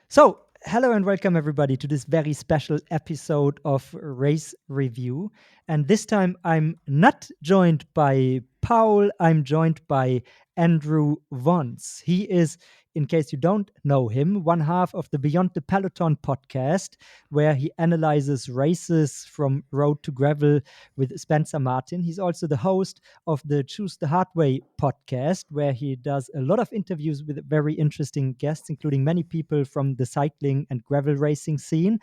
So, hello and welcome everybody to this very special episode of Race Review. And this time I'm not joined by Paul, I'm joined by Andrew Vontz. He is, in case you don't know him, one half of the Beyond the Peloton podcast, where he analyzes races from road to gravel with Spencer Martin. He's also the host of the Choose the Hard Way podcast, where he does a lot of interviews with very interesting guests, including many people from the cycling and gravel racing scene.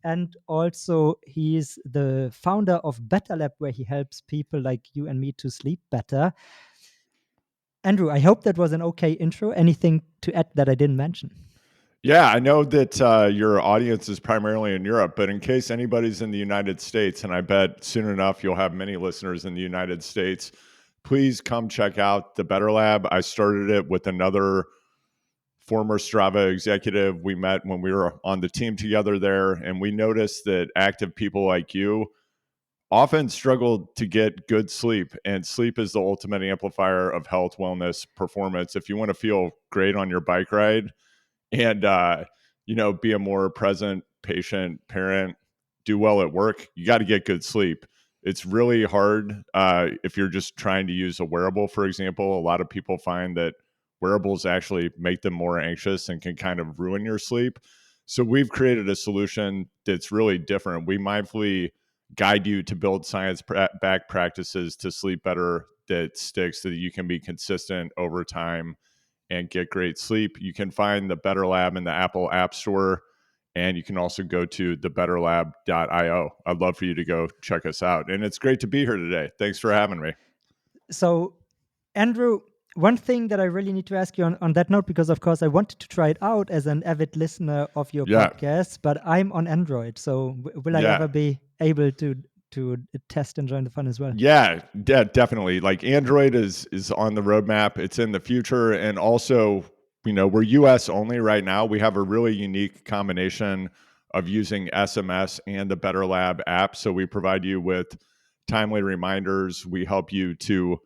And also, he's the founder of Better Lab, where he helps people like you and me to sleep better. Andrew, I hope that was an okay intro. Anything to add that I didn't mention? Yeah, I know that your audience is primarily in Europe, but in case anybody's in the United States, and I bet soon enough you'll have many listeners in the United States, please come check out the Better Lab. I started it with another former Strava executive. We met when we were on the team together there, and we noticed that active people like you often struggle to get good sleep, and sleep is the ultimate amplifier of health, wellness, performance. If you want to feel great on your bike ride, and be a more present patient parent, do well at work, you got to get good sleep. It's really hard if you're just trying to use a wearable, for example. A lot of people find that wearables actually make them more anxious and can kind of ruin your sleep. So we've created a solution that's really different. We mindfully guide you to build science-backed practices to sleep better that sticks, so that you can be consistent over time and get great sleep. You can find the Better Lab in the Apple App Store, and you can also go to thebetterlab.io. I'd love for you to go check us out. And it's great to be here today. Thanks for having me. So, Andrew, one thing that I really need to ask you on that note, because of course I wanted to try it out as an avid listener of your Yeah. podcast, but I'm on Android. So will I Yeah. ever be able to test and join the fun as well? Yeah, definitely. Like Android is on the roadmap. It's in the future. And also, we're US only right now. We have a really unique combination of using SMS and the Better Lab app. So we provide you with timely reminders. We help you to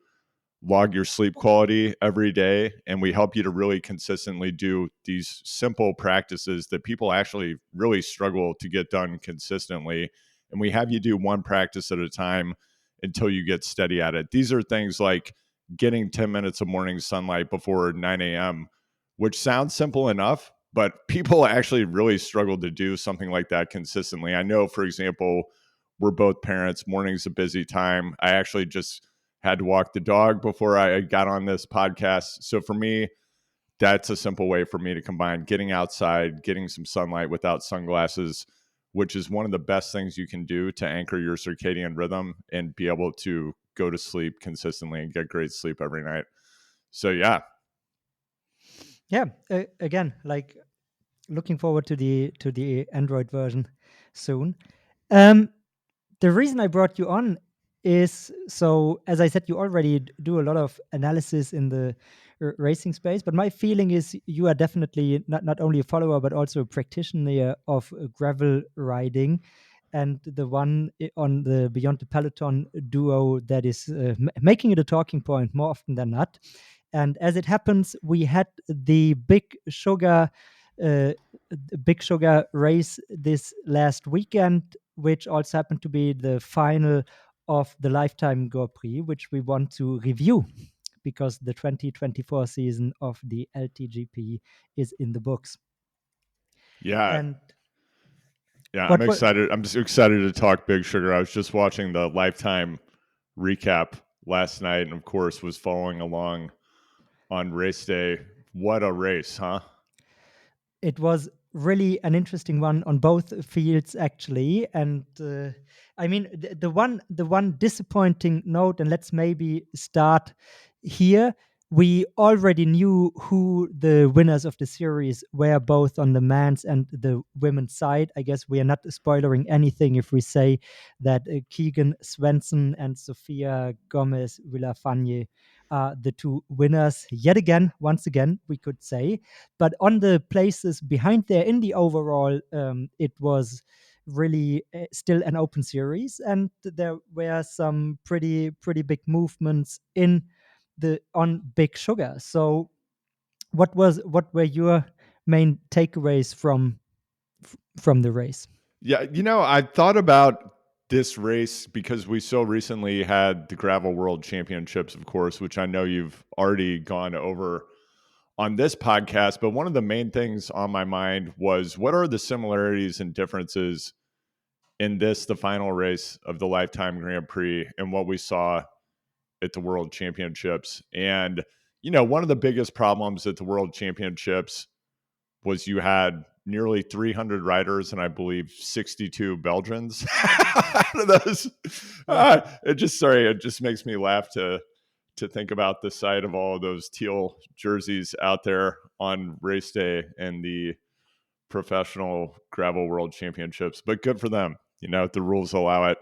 log your sleep quality every day, and we help you to really consistently do these simple practices that people actually really struggle to get done consistently. And we have you do one practice at a time until you get steady at it. These are things like getting 10 minutes of morning sunlight before 9 a.m., which sounds simple enough, but people actually really struggle to do something like that consistently. I know, for example, we're both parents. Morning's a busy time. I actually just had to walk the dog before I got on this podcast. So for me, that's a simple way for me to combine getting outside, getting some sunlight without sunglasses, which is one of the best things you can do to anchor your circadian rhythm and be able to go to sleep consistently and get great sleep every night. So yeah. Yeah. Again, like looking forward to the Android version soon. The reason I brought you on is, so as I said, you already do a lot of analysis in the racing space, but my feeling is you are definitely not only a follower but also a practitioner of gravel riding, and the one on the Beyond the Peloton duo that is making it a talking point more often than not. And as it happens, we had the uh, Big Sugar race this last weekend, which also happened to be the final of the Life Time Grand Prix, which we want to review because the 2024 season of the LTGP is in the books. Yeah. And Yeah, I'm what was excited. I'm just excited to talk Big Sugar. I was just watching the Lifetime recap last night, and of course was following along on race day. What a race, huh? it was really an interesting one on both fields actually, and I mean the one disappointing note, and let's maybe start here. We already knew who the winners of the series were, both on the men's and the women's side. I guess we are not spoiling anything if we say that Keegan Swenson and Sofia Gomez Villafañe are the two winners yet again, once again, we could say. But on the places behind there in the overall, it was really still an open series, and there were some pretty big movements in the on Big Sugar. So what were your main takeaways from the race? Yeah, I thought about this race because we so recently had the Gravel World Championships, of course, which I know you've already gone over on this podcast. But one of the main things on my mind was what are the similarities and differences in this, the final race of the Lifetime Grand Prix, and what we saw at the World Championships? And, one of the biggest problems at the World Championships was you had nearly 300 riders and I believe 62 Belgians out of those. Yeah, It just makes me laugh to think about the sight of all of those teal jerseys out there on race day and the professional gravel world championships. But good for them. The rules allow it.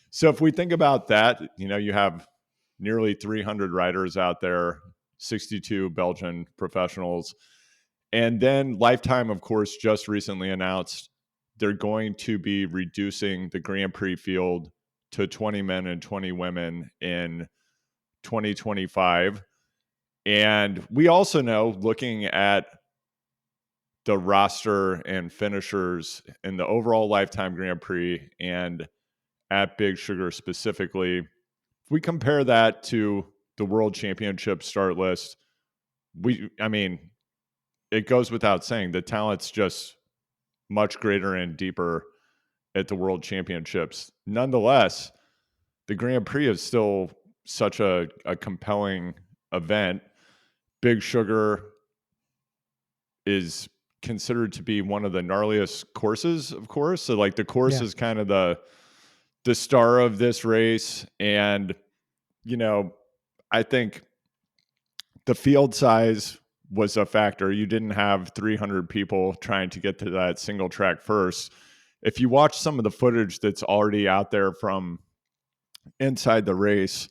So if we think about that, you have nearly 300 riders out there, 62 Belgian professionals. And then Lifetime, of course, just recently announced they're going to be reducing the Grand Prix field to 20 men and 20 women in 2025. And we also know, looking at the roster and finishers in the overall Lifetime Grand Prix and at Big Sugar specifically, if we compare that to the World Championship start list, I mean, it goes without saying the talent's just much greater and deeper at the World Championships. Nonetheless, the Grand Prix is still such a compelling event. Big Sugar is considered to be one of the gnarliest courses, of course. So like the course yeah, is kind of the star of this race. And, I think the field size was a factor. You didn't have 300 people trying to get to that single track first. If you watch some of the footage that's already out there from inside the race,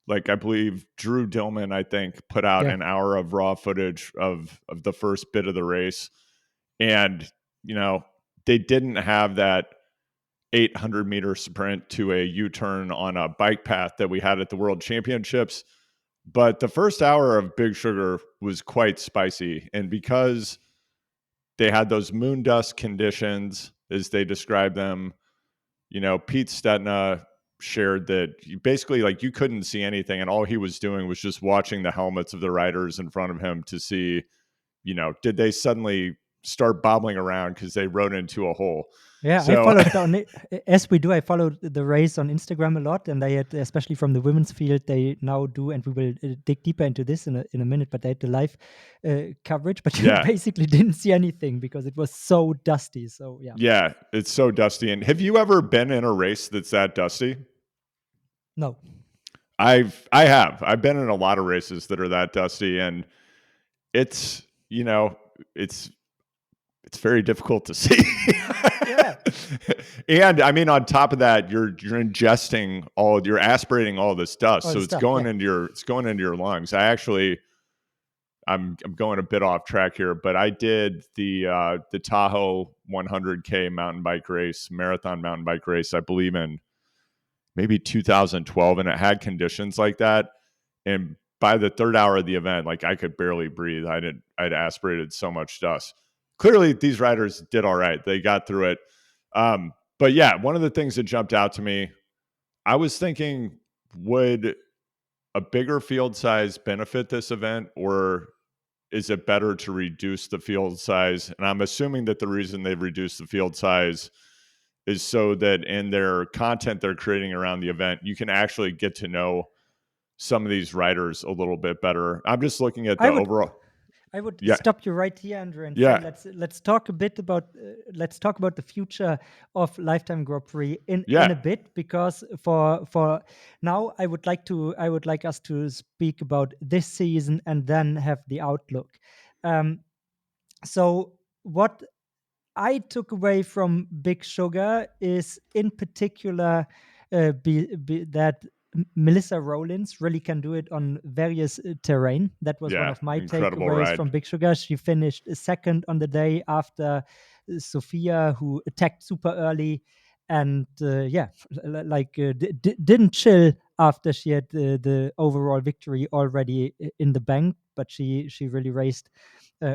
like I believe Drew Dillman, I think, put out yeah, an hour of raw footage of the first bit of the race. And, they didn't have that 800-meter sprint to a U-turn on a bike path that we had at the World Championships. But the first hour of Big Sugar was quite spicy. And because they had those moon dust conditions, as they described them, Pete Stetna shared that basically like you couldn't see anything. And all he was doing was just watching the helmets of the riders in front of him to see, did they suddenly start bobbling around because they rode into a hole? yeah. I So, followed on it as we do. I followed the race on Instagram a lot, and they had, especially from the women's field, they now do, and we will dig deeper into this in a minute. But they had the live coverage, but you yeah, basically didn't see anything because it was so dusty. So yeah, yeah, it's so dusty. And have you ever been in a race that's that dusty? no, I've been in a lot of races that are that dusty, and it's it's it's very difficult to see. yeah, And I mean, on top of that, you're aspirating all this dust, all so the it's stuff. going Yeah, into your lungs. I'm going a bit off track here, but I did the Tahoe 100K mountain bike race, marathon mountain bike race, I believe in maybe 2012, and it had conditions like that. And by the third hour of the event, like I could barely breathe. I'd aspirated so much dust. Clearly, these riders did all right. They got through it. But yeah, one of the things that jumped out to me, I was thinking, would a bigger field size benefit this event, or is it better to reduce the field size? And I'm assuming that the reason they've reduced the field size is so that in their content they're creating around the event, you can actually get to know some of these riders a little bit better. I'm just looking at I the would overall. I would Yeah. stop you right here, Andrew, and say Yeah. let's talk a bit about let's talk about the future of Lifetime Grand Prix in Yeah. a bit, because for now I would like us to speak about this season and then have the outlook. Um, so what I took away from Big Sugar is, in particular, that Melissa Rollins really can do it on various terrain. That was one Yeah. of my Incredible takeaways ride. from Big Sugar. She finished second on the day after Sophia, who attacked super early, and yeah, didn't chill after she had the overall victory already in the bank. but she really raced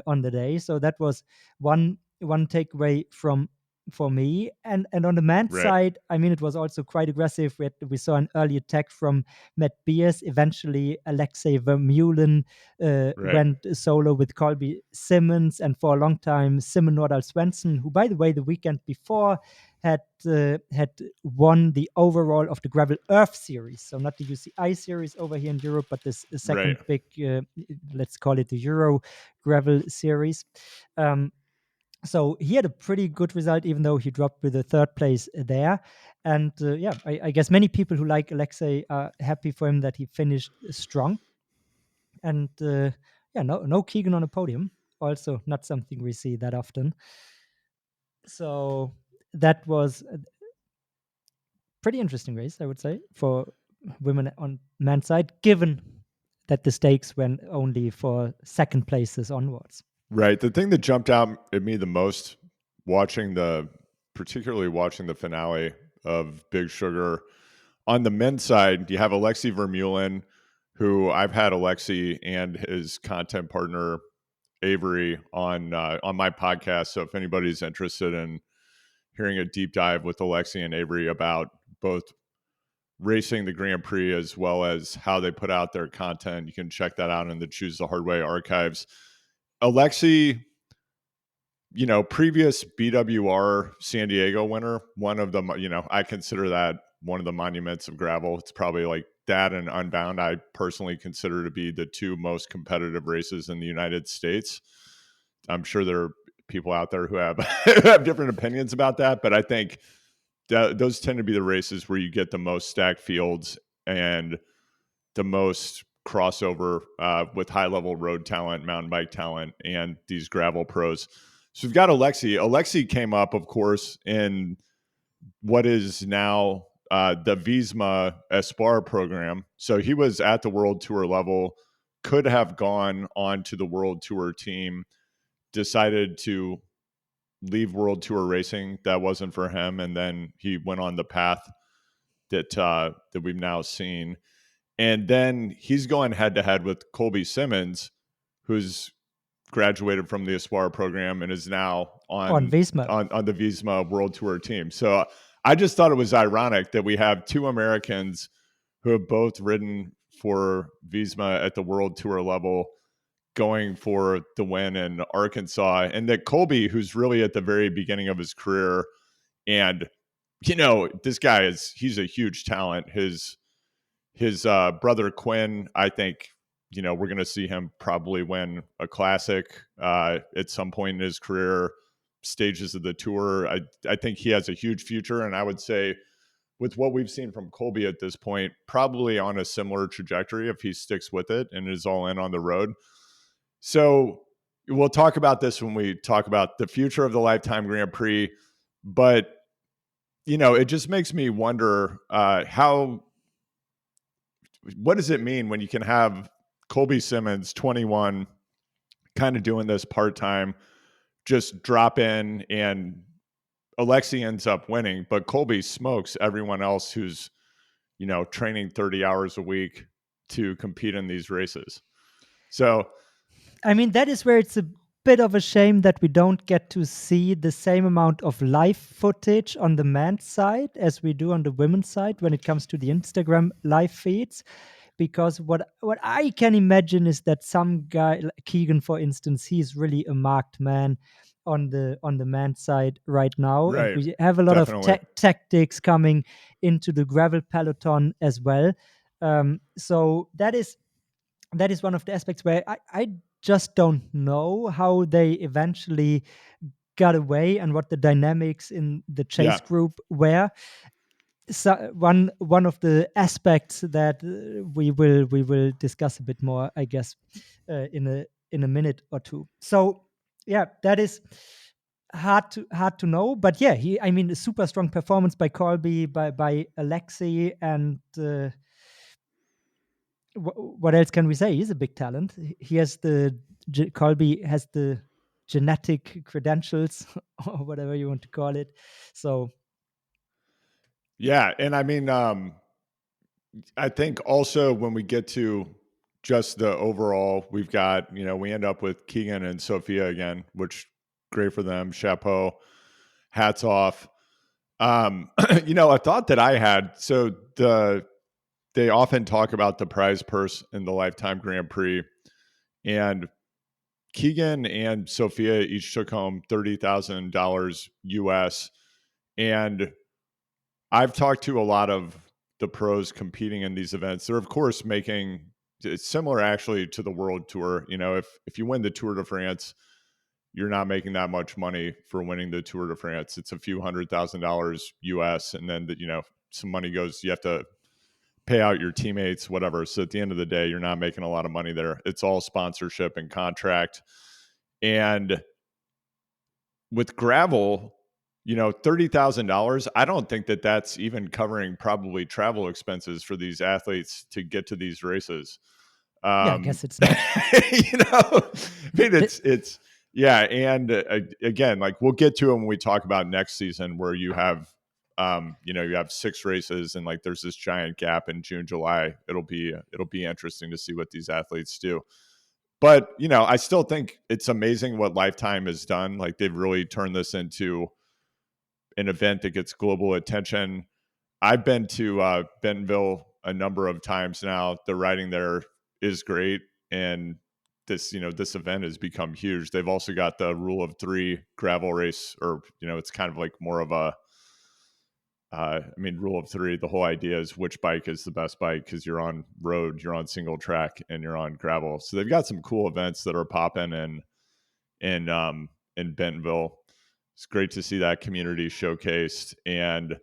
on the day. So that was one takeaway from for me. And on the men's Right. side, I mean, it was also quite aggressive. We saw an early attack from Matt Beers. Eventually, Alexei Vermeulen Right. went solo with Colby Simmons, and for a long time, Simon Nordal Svensson, who, by the way, the weekend before had won the overall of the Gravel Earth series, so not the UCI series over here in Europe, but this Right. second big, let's call it the Euro Gravel series. So he had a pretty good result, even though he dropped with a third place there. And yeah, I guess many people who like Alexei are happy for him that he finished strong. And yeah, no Keegan on a podium. Also, not something we see that often. So that was a pretty interesting race, I would say, for women on men's side, given that the stakes went only for second places onwards. Right. The thing that jumped out at me the most particularly watching the finale of Big Sugar, on the men's side, you have Alexei Vermeulen, who I've had Alexei and his content partner Avery on my podcast. So if anybody's interested in hearing a deep dive with Alexei and Avery about both racing the Grand Prix as well as how they put out their content, you can check that out in the Choose the Hard Way archives. Alexei, previous BWR San Diego winner, one of the, I consider that one of the monuments of gravel. It's probably like that and Unbound, I personally consider to be the two most competitive races in the United States. I'm sure there are people out there who have have different opinions about that, but I think those tend to be the races where you get the most stacked fields and the most crossover with high level road talent, mountain bike talent, and these gravel pros. So we've got Alexei. Alexei came up, of course, in what is now the Visma Espar program. So he was at the World Tour level, could have gone on to the World Tour team, decided to leave World Tour racing. That wasn't for him, and then he went on the path that we've now seen. And then he's going head to head with Colby Simmons, who's graduated from the Espoir program and is now On Visma. on the Visma World Tour team. So I just thought it was ironic that we have two Americans who have both ridden for Visma at the World Tour level going for the win in Arkansas, and that Colby, who's really at the very beginning of his career, and this guy he's a huge talent. His brother Quinn, I think, we're going to see him probably win a classic at some point in his career, stages of the tour. I think he has a huge future, and I would say with what we've seen from Colby at this point, probably on a similar trajectory if he sticks with it and is all in on the road. So we'll talk about this when we talk about the future of the Lifetime Grand Prix, but it just makes me wonder what does it mean when you can have Colby Simmons, 21, kind of doing this part-time, just drop in, and Alexei ends up winning, but Colby smokes everyone else who's, training 30 hours a week to compete in these races. So, I mean, that is where it's a bit of a shame that we don't get to see the same amount of live footage on the men's side as we do on the women's side when it comes to the Instagram live feeds. Because what I can imagine is that some guy, like Keegan, for instance, he's really a marked man on the men's side right now, and right, we have a lot of definitely. tactics coming into the gravel peloton as well. So that is one of the aspects where I just don't know how they eventually got away and what the dynamics in the Yeah. chase group were. So one of the aspects that we will discuss a bit more, I guess, in a minute or two. So yeah, that is hard to know, but yeah, I mean, a super strong performance by Colby, by Alexei, and what else can we say? He's a big talent. He has Colby has the genetic credentials or whatever you want to call it. So Yeah. And I mean, I think also when we get to just the overall, we've got, we end up with Keegan and Sophia again, which great for them. Chapeau, hats off. A thought that I had, so they often talk about the prize purse in the Lifetime Grand Prix, and Keegan and Sophia each took home $30,000 US. And I've talked to a lot of the pros competing in these events. They're of course making, it's similar actually to the World Tour. If you win the Tour de France, you're not making that much money for winning the Tour de France. It's a few $100,000 US, and then some money goes. You have to pay out your teammates, whatever. So at the end of the day, you're not making a lot of money there. It's all sponsorship and contract. And with gravel, $30,000, I don't think that that's even covering probably travel expenses for these athletes to get to these races. Yeah, I guess it's not. It's yeah. And again, like we'll get to it when we talk about next season, where you have, you have 6 races and like there's this giant gap in June, July. It'll be interesting to see what these athletes do. But, I still think it's amazing what Lifetime has done. Like they've really turned this into an event that gets global attention. I've been to Bentonville a number of times now. The riding there is great. And this event has become huge. They've also got the Rule of 3 gravel race, or, it's kind of like more of a, Rule of 3, the whole idea is which bike is the best bike, because you're on road, you're on single track, and you're on gravel. So they've got some cool events that are popping in Bentonville. It's great to see that community showcased. And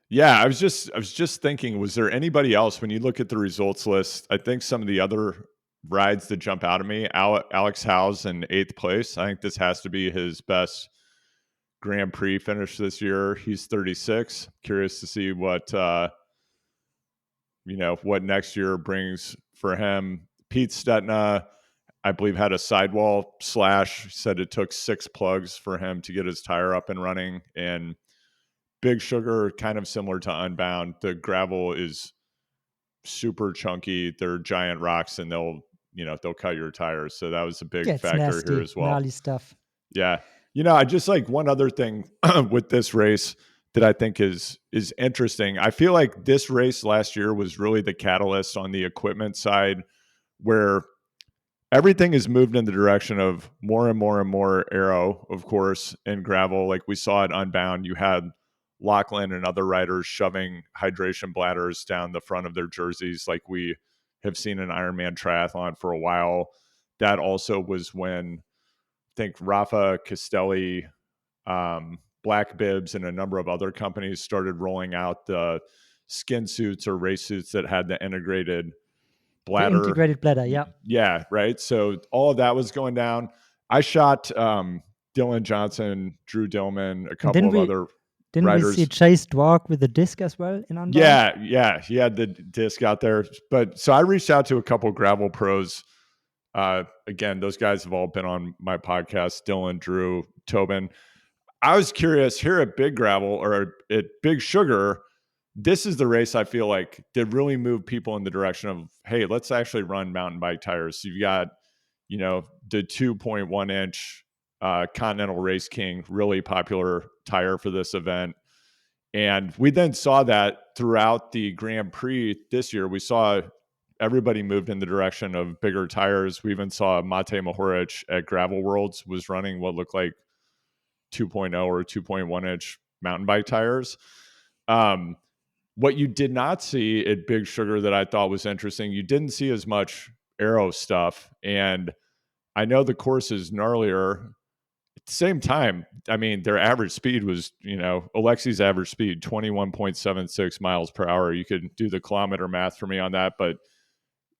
yeah, I was just thinking, was there anybody else when you look at the results list? I think some of the other rides that jump out at me, Alex Howes in 8th place. I think this has to be his best Grand Prix finish this year. He's 36. Curious to see what what next year brings for him. Pete Stetna, I believe, had a sidewall slash. Said it took 6 plugs for him to get his tire up and running. And Big Sugar, kind of similar to Unbound. The gravel is super chunky. They're giant rocks, and they'll cut your tires. So that was a big factor nasty, here as well. gnarly stuff. Yeah. I just like one other thing with this race that I think is interesting. I feel like this race last year was really the catalyst on the equipment side, where everything has moved in the direction of more and more and more aero, of course, in gravel. Like we saw at Unbound, you had Lachlan and other riders shoving hydration bladders down the front of their jerseys, like we have seen in Ironman triathlon for a while. That also was when I think Rafa Castelli, Black Bibs, and a number of other companies started rolling out the skin suits or race suits that had the integrated bladder. The integrated bladder, yeah. Yeah, right. So all of that was going down. I shot Dylan Johnson, Drew Dillman, a couple of other Didn't riders. we see Chase Dwark with the disc as well in Unbound? Yeah. He had the disc out there. But so I reached out to a couple gravel pros. Again, those guys have all been on my podcast, Dylan, Drew, Tobin. I was curious here at Big Gravel or at Big Sugar, this is the race I feel like did really move people in the direction of, hey, let's actually run mountain bike tires. So you've got, the 2.1 inch Continental Race King, really popular tire for this event. And we then saw that throughout the Grand Prix this year. We saw everybody moved in the direction of bigger tires. We even saw Mate Mohoric at Gravel Worlds was running what looked like 2.0 or 2.1 inch mountain bike tires. What you did not see at Big Sugar that I thought was interesting, you didn't see as much aero stuff. And I know the course is gnarlier. At the same time, their average speed was, Alexi's average speed, 21.76 miles per hour. You could do the kilometer math for me on that, but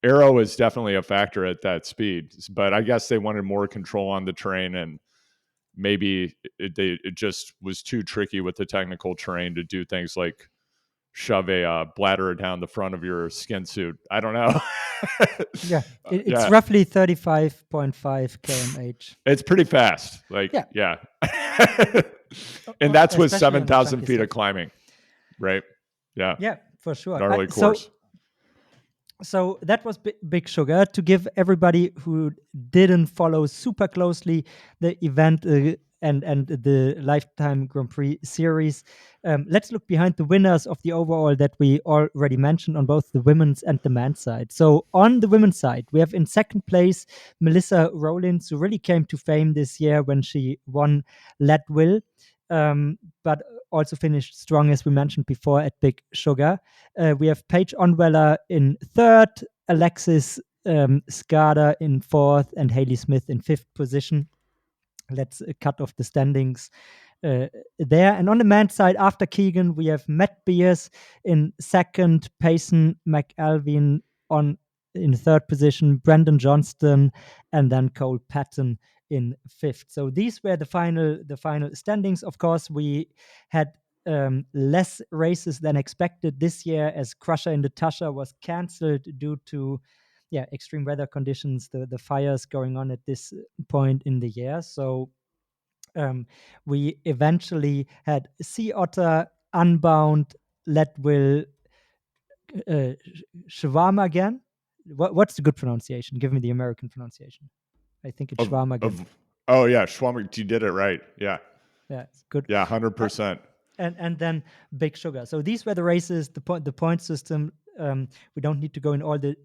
aero is definitely a factor at that speed. But I guess they wanted more control on the terrain, and maybe it just was too tricky with the technical terrain to do things like shove a bladder down the front of your skin suit. I don't know. Yeah, it's roughly 35.5 km/h. It's pretty fast. Like, yeah. And that's with 7,000 feet of climbing, right? Yeah. Yeah, for sure. Gnarly course. So that was Big Sugar. To give everybody who didn't follow super closely the event and the Lifetime Grand Prix series, let's look behind the winners of the overall that we already mentioned on both the women's and the men's side. So on the women's side, we have in second place Melissa Rowlands, who really came to fame this year when she won Leadville, but also finished strong, as we mentioned before, at Big Sugar. We have Paige Onweller in third, Alexis Skada in fourth, and Haley Smith in fifth position. Let's cut off the standings uh, there. And on the men's side, after Keegan, we have Matt Beers in second, Payson McAlvin on in third position, Brandon Johnston, and then Cole Patton in fifth. So these were the final standings. Of course, we had less races than expected this year, as Crusher in the Tasha was cancelled due to extreme weather conditions, the fires going on at this point in the year. So we eventually had Sea Otter, Unbound, Leadville, Shawamagan. What's the good pronunciation? Give me the American pronunciation. I think it's Shawamagan. Of oh yeah, Schwammer, you did it right. Yeah, Yeah, it's good. yeah, Uh, 100%. and then Big Sugar. So these were the races, the point system. We don't need to go in all the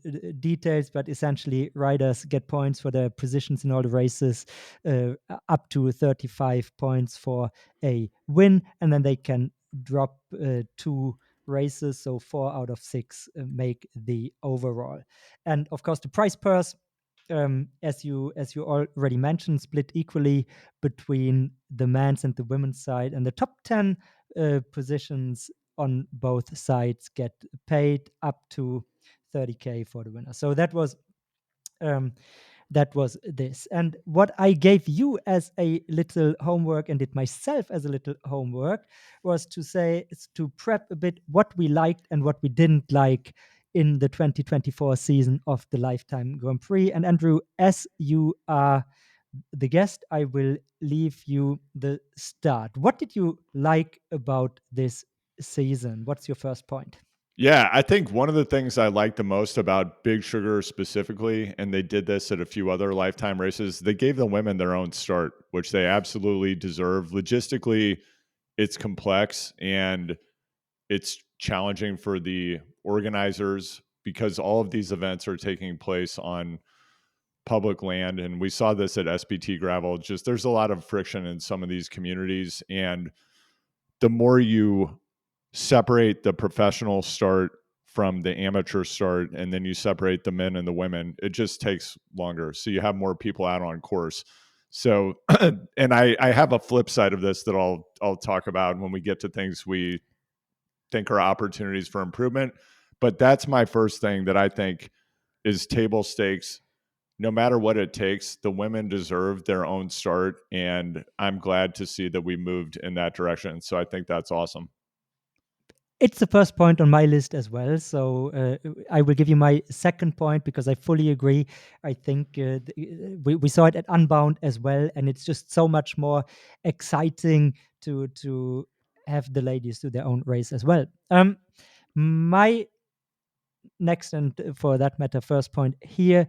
details, but essentially riders get points for their positions in all the races, up to 35 points for a win, and then they can drop 2 races, so 4 out of 6 make the overall. And of course, the prize purse, as you already mentioned, split equally between the men's and the women's side, and the top 10 positions on both sides get paid up to 30K for the winner. So um, that was this. And what I gave you as a little homework and did myself as a little homework was to say, to prep a bit what we liked and what we didn't like in the 2024 season of the Lifetime Grand Prix. And Andrew, as you are the guest, I will leave you the start. What did you like about this season? What's your first point? Yeah, I think one of the things I like the most about Big Sugar specifically, and they did this at a few other Lifetime races, they gave the women their own start, which they absolutely deserve. Logistically, it's complex and it's challenging for the organizers because all of these events are taking place on public land. And we saw this at SBT Gravel. Just there's a lot of friction in some of these communities. And the more you separate the professional start from the amateur start, and then you separate the men and the women, it just takes longer. So you have more people out on course. So, and I have a flip side of this that I'll talk about when we get to things we think are opportunities for improvement. But that's my first thing that I think is table stakes. No matter what it takes, the women deserve their own start. And I'm glad to see that we moved in that direction. So I think that's awesome. It's the first point on my list as well. So I will give you my second point because I fully agree. I think we saw it at Unbound as well, and it's just so much more exciting to have the ladies do their own race as well. My next, and for that matter, first point here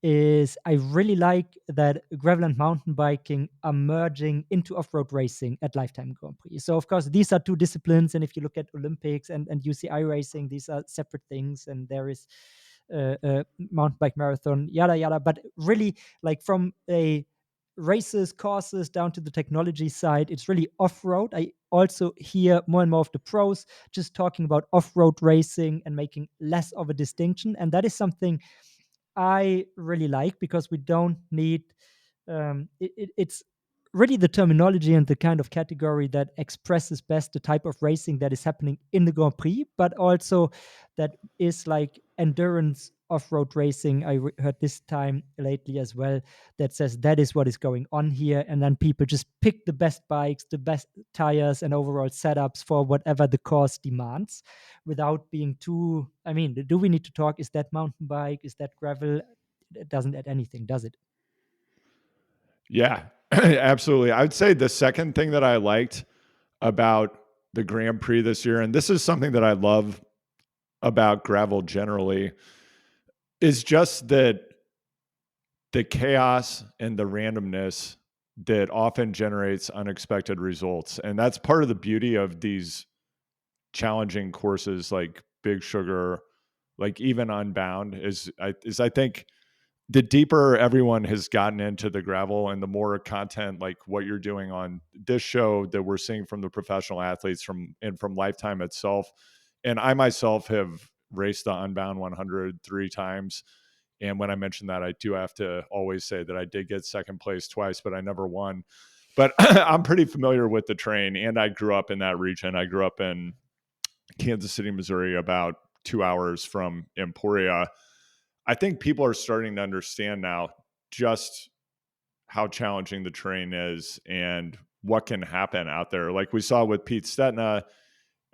is I really like that gravel and mountain biking are merging into off-road racing at Lifetime Grand Prix. So of course these are two disciplines, and if you look at Olympics and UCI racing, these are separate things, and there is mountain bike marathon, yada yada. But really, like from a races, courses down to the technology side, it's really off-road. I also hear more and more of the pros just talking about off-road racing and making less of a distinction, and that is something I really like because we don't need it's really the terminology and the kind of category that expresses best the type of racing that is happening in the Grand Prix, but also that is like endurance off-road racing. I heard this time lately as well that says that is what is going on here, and then people just pick the best bikes, the best tires, and overall setups for whatever the course demands, without being too. I mean, do we need to talk? Is that mountain bike? Is that gravel? It doesn't add anything, does it? Yeah, absolutely. I would say the second thing that I liked about the Grand Prix this year, and this is something that I love about gravel generally, is just that the chaos and the randomness that often generates unexpected results. And that's part of the beauty of these challenging courses like Big Sugar, like even Unbound is I think the deeper everyone has gotten into the gravel and the more content like what you're doing on this show that we're seeing from the professional athletes from Lifetime itself. And I myself have raced the Unbound 100 3 times. And when I mention that, I do have to always say that I did get second place twice, but I never won. But I'm pretty familiar with the terrain, and I grew up in that region. I grew up in Kansas City, Missouri, about 2 hours from Emporia. I think people are starting to understand now just how challenging the terrain is and what can happen out there. Like we saw with Pete Stetna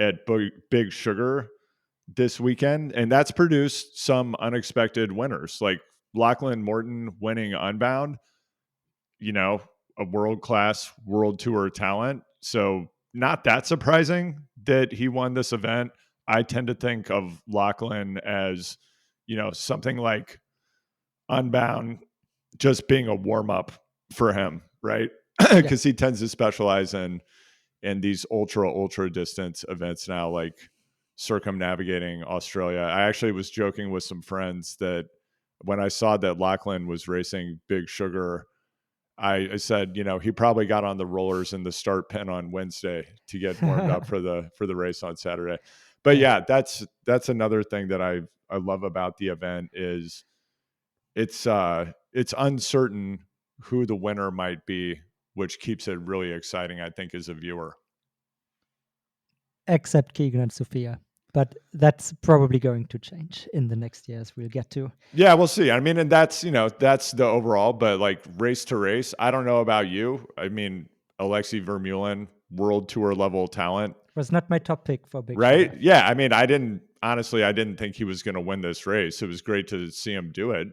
at Big Sugar this weekend, and that's produced some unexpected winners, like Lachlan Morton winning Unbound, you know, a world class world tour talent. So, not that surprising that he won this event. I tend to think of Lachlan as, something like Unbound just being a warm up for him, right? Yeah. Because he tends to specialize in these ultra distance events now, like circumnavigating Australia. I actually was joking with some friends that when I saw that Lachlan was racing Big Sugar, I said, he probably got on the rollers in the start pen on Wednesday to get warmed up for the race on Saturday. But Yeah. yeah, that's another thing that I love about the event is it's uncertain who the winner might be, which keeps it really exciting, I think, as a viewer. Except Keegan and Sophia. But that's probably going to change in the next years. We'll get to. Yeah, we'll see. I mean, and that's the overall, but like race to race, I don't know about you. I mean, Alexei Vermeulen, world tour level talent, Was not my top pick for Big right? Sugar. Yeah, I mean, I didn't think he was going to win this race. It was great to see him do it,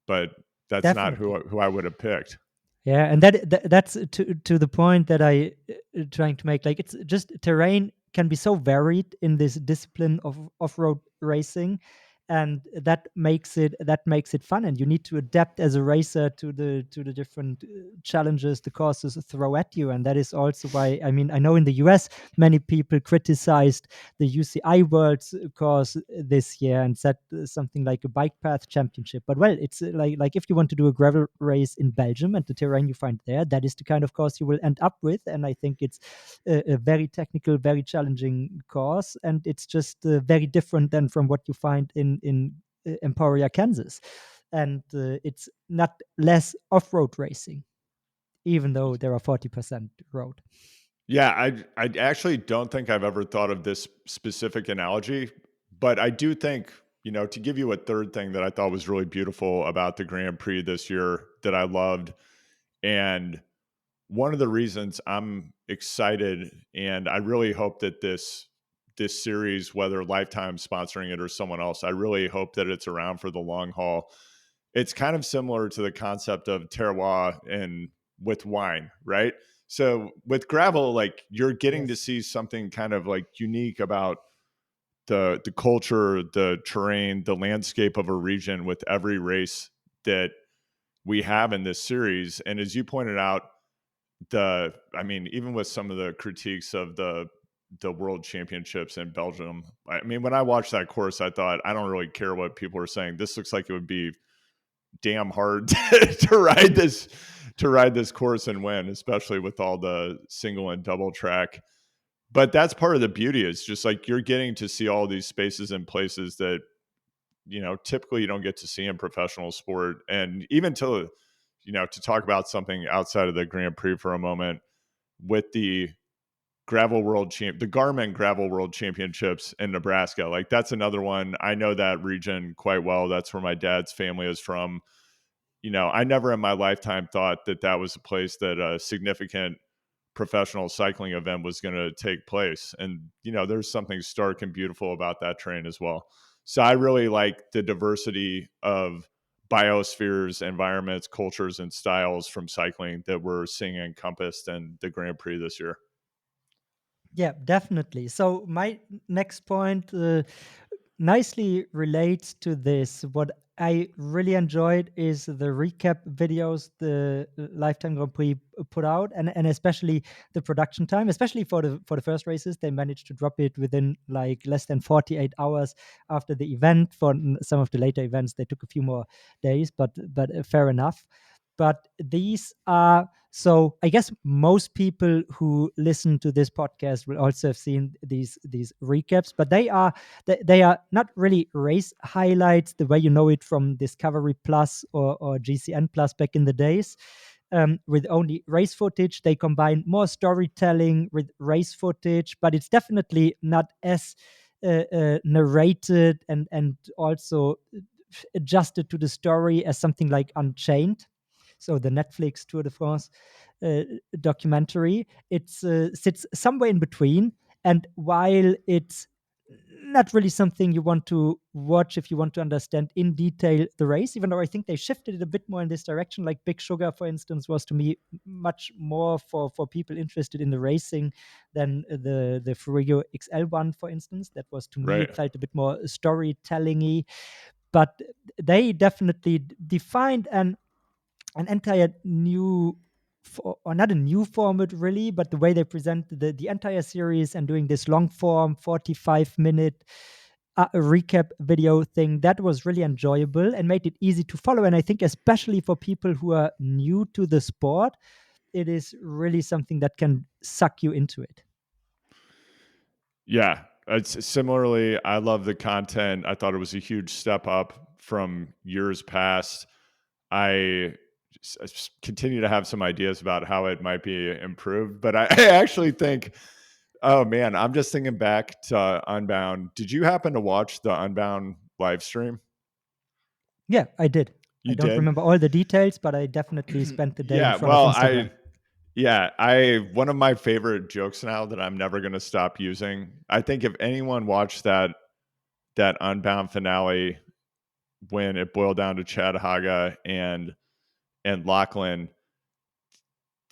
but that's not Definitely. who I would have picked. Yeah, and that's to the point that I trying to make. Like it's just terrain can be so varied in this discipline of off-road racing, and that makes it fun. And you need to adapt as a racer to the different challenges the courses throw at you. And that is also why I mean I know in the US many people criticized the UCI Worlds course this year and said something like a bike path championship. But well, it's like if you want to do a gravel race in Belgium and the terrain you find there, that is the kind of course you will end up with. And I think it's a very technical, very challenging course, and it's just very different than from what you find in Emporia, Kansas. And it's not less off-road racing, even though there are 40% road. Yeah, I actually don't think I've ever thought of this specific analogy, but I do think, to give you a third thing that I thought was really beautiful about the Grand Prix this year that I loved, and one of the reasons I'm excited, and I really hope that this series, whether Lifetime sponsoring it or someone else, I really hope that it's around for the long haul. It's kind of similar to the concept of terroir and with wine, right? So with gravel, like you're getting to Yes. see something kind of like unique about the culture, the terrain, the landscape of a region with every race that we have in this series. And as you pointed out, I mean, even with some of the critiques of the world championships in Belgium, I mean, when I watched that course, I thought, I don't really care what people are saying. This looks like it would be damn hard to ride this course and win, especially with all the single and double track. But that's part of the beauty. Is just like you're getting to see all these spaces and places that typically you don't get to see in professional sport. And even to talk about something outside of the Grand Prix for a moment, with the Garmin Gravel World Championships in Nebraska. Like that's another one. I know that region quite well. That's where my dad's family is from. I never in my lifetime thought that that was a place that a significant professional cycling event was going to take place. And, there's something stark and beautiful about that terrain as well. So I really like the diversity of biospheres, environments, cultures, and styles from cycling that we're seeing encompassed in the Grand Prix this year. Yeah, definitely. So my next point nicely relates to this. What I really enjoyed is the recap videos the Lifetime Grand Prix put out, and especially the production time, especially for the first races, they managed to drop it within like less than 48 hours after the event. For some of the later events, they took a few more days, but fair enough. But these are, so I guess most people who listen to this podcast will also have seen these recaps, but they are not really race highlights the way you know it from Discovery Plus or GCN Plus back in the days. With only race footage, they combine more storytelling with race footage, but it's definitely not as narrated and also adjusted to the story as something like Unchained, so the Netflix Tour de France uh, documentary. It sits somewhere in between, and while it's not really something you want to watch if you want to understand in detail the race, even though I think they shifted it a bit more in this direction. Like Big Sugar, for instance, was to me much more for people interested in the racing than the Fuego XL one, for instance. That was, to me, Right. it felt a bit more storytelling-y. But they definitely defined an entire new or not a new format really, but the way they present the entire series and doing this long form 45-minute recap video thing, that was really enjoyable and made it easy to follow. And I think especially for people who are new to the sport, it is really something that can suck you into it. Yeah. It's similarly, I love the content. I thought it was a huge step up from years past. I continue to have some ideas about how it might be improved, but I actually think, oh man, I'm just thinking back to Unbound. Did you happen to watch the Unbound live stream? Yeah, I did. I You don't did? remember all the details, but I definitely spent the day in Yeah, front of well, Instagram. I one of my favorite jokes now that I'm never going to stop using. I think if anyone watched that Unbound finale when it boiled down to Chad Haga and Lachlan,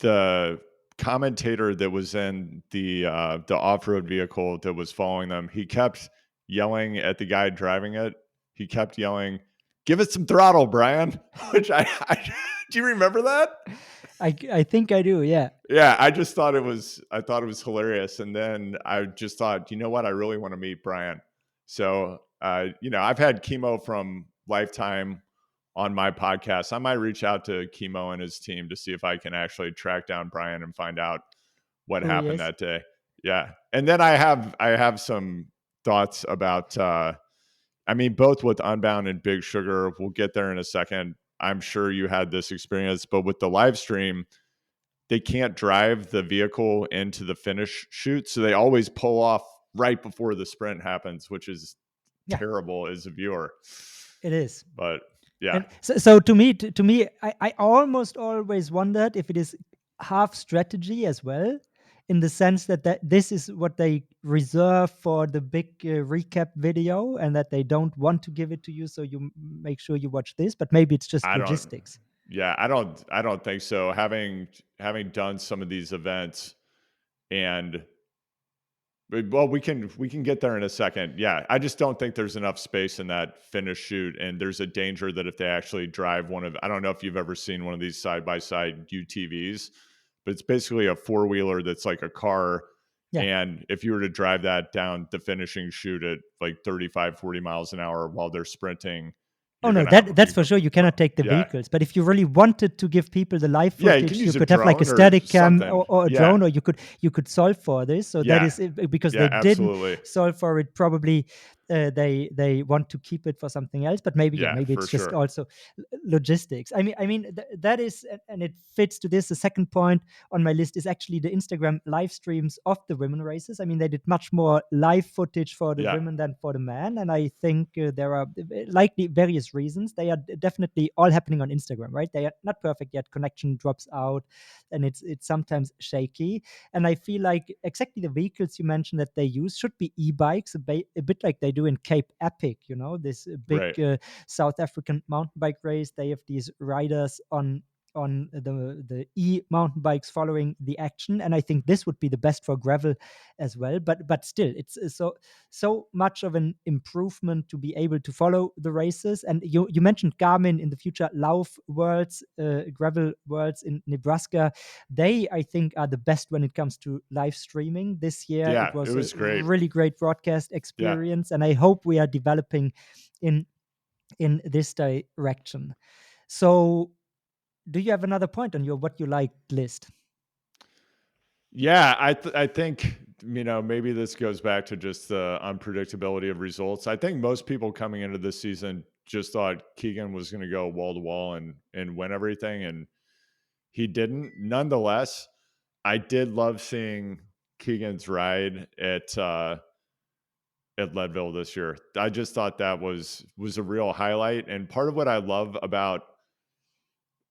the commentator that was in the off-road vehicle that was following them, he kept yelling at the guy driving it. He kept yelling, "Give it some throttle, Brian." Which I do you remember that? I think I do, yeah. Yeah, I thought it was hilarious, and then I just thought, you know what, I really want to meet Brian. So, I've had Chemo from Lifetime on my podcast. I might reach out to Chemo and his team to see if I can actually track down Brian and find out what Oh happened yes. that day. Yeah, and then I have some thoughts about. I mean, both with Unbound and Big Sugar. We'll get there in a second. I'm sure you had this experience, but with the live stream, they can't drive the vehicle into the finish chute, so they always pull off right before the sprint happens, which is Yeah, terrible as a viewer. it is. But yeah, And so to me, I almost always wondered if it is half strategy as well, in the sense that this is what they reserve for the big recap video, and that they don't want to give it to you, so you make sure you watch this. But maybe it's just I don't. logistics. Yeah, I don't think so. Having done some of these events, and well, we can get there in a second. Yeah, I just don't think there's enough space in that finish chute, and there's a danger that if they actually drive one of, I don't know if you've ever seen one of these side by side UTVs, but it's basically a four wheeler that's like a car. Yeah. And if you were to drive that down the finishing chute at like 35, 40 miles an hour while they're sprinting, Oh you're no, gonna have that's for sure. You cannot take the yeah, vehicles. But if you really wanted to give people the live yeah. You can footage, you use a could have like a drone or static cam something. or a Yeah, drone, or you could solve for this. So that yeah, is it, because yeah. they didn't Absolutely. solve for it. Probably they want to keep it for something else. But maybe, yeah, Yeah, maybe for it's just sure. also logistics. I mean that is, and it fits to this. The second point on my list is actually the Instagram live streams of the women races. I mean, they did much more live footage for the Yeah, women than for the men, and I think there are likely various reasons. They are definitely all happening on Instagram, right? They are not perfect yet. Connection drops out, and it's sometimes shaky. And I feel like exactly the vehicles you mentioned that they use should be e-bikes, a bit like they do in Cape Epic. This big right. South African mountain bike race. They have these riders on on the e mountain bikes following the action, and I think this would be the best for gravel as well. But still, it's so much of an improvement to be able to follow the races. And you mentioned Garmin in the future Lauf Worlds, gravel worlds in Nebraska. They, I think, are the best when it comes to live streaming. This year, it Yeah, it was a was great. really great broadcast Yeah. experience, and I hope we are developing in this direction. So, do you have another point on your what you like list? Yeah, I think, maybe this goes back to just the unpredictability of results. I think most people coming into this season just thought Keegan was going to go wall to wall and win everything, and he didn't. Nonetheless, I did love seeing Keegan's ride at Leadville this year. I just thought that was a real highlight, and part of what I love about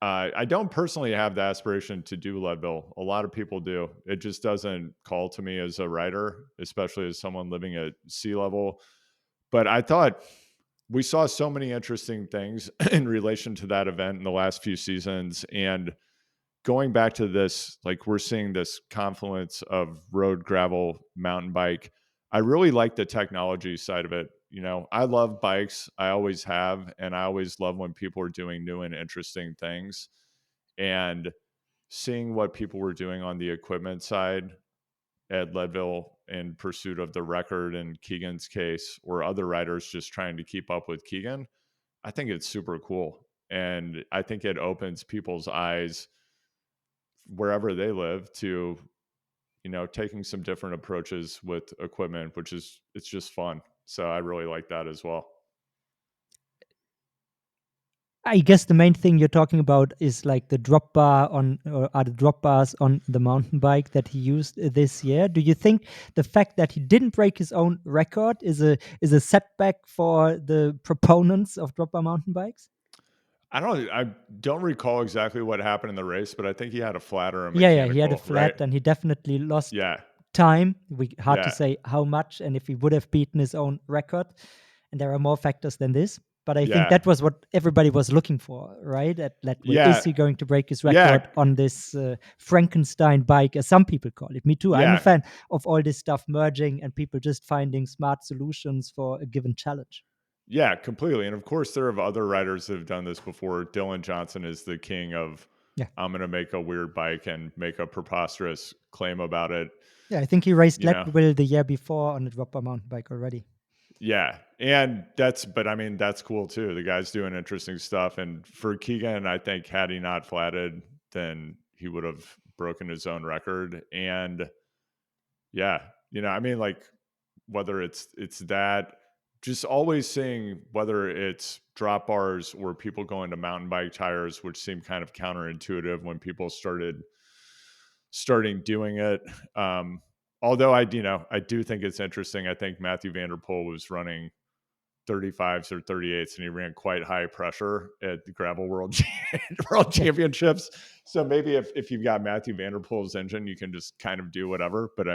I don't personally have the aspiration to do Leadville. A lot of people do. It just doesn't call to me as a writer, especially as someone living at sea level. But I thought we saw so many interesting things in relation to that event in the last few seasons. And going back to this, like we're seeing this confluence of road, gravel, mountain bike. I really like the technology side of it. I love bikes. I always have. And I always love when people are doing new and interesting things. And seeing what people were doing on the equipment side at Leadville in pursuit of the record in Keegan's case, or other riders just trying to keep up with Keegan, I think it's super cool. And I think it opens people's eyes wherever they live to, taking some different approaches with equipment, which is, it's just fun. So I really like that as well. I guess the main thing you're talking about is like the drop bar on, or are the drop bars on the mountain bike that he used this year. Do you think the fact that he didn't break his own record is a setback for the proponents of drop bar mountain bikes? I don't recall exactly what happened in the race, but I think he had a flat or a Yeah, he had a mechanical, right? flat, and he definitely lost Yeah. time. We hard to Yeah. say how much, and if he would have beaten his own record. And there are more factors than this. But I think Yeah. that was what everybody was looking for, right? At Leadville, is Yeah. he going to break his Yeah. record on this Frankenstein bike, as some people call it? Me too. I'm a Yeah. fan of all this stuff merging and people just finding smart solutions for a given challenge. Yeah, completely. And of course, there are other riders that have done this before. Dylan Johnson is the king of, Yeah, I'm going to make a weird bike and make a preposterous claim about it. yeah. I think he raced You know, Leadville the year before on a dropper mountain bike already. yeah. But I mean, that's cool too. The guy's doing interesting stuff. And for Keegan, I think had he not flatted, then he would have broken his own record. And yeah, I mean, like whether it's that, just always seeing whether it's drop bars or people going to mountain bike tires, which seemed kind of counterintuitive when people starting doing it. Although I do think it's interesting. I think Matthew Vanderpool was running 35s or 38s and he ran quite high pressure at the gravel world Yeah, championships. So maybe if you've got Matthew Vanderpool's engine, you can just kind of do whatever. But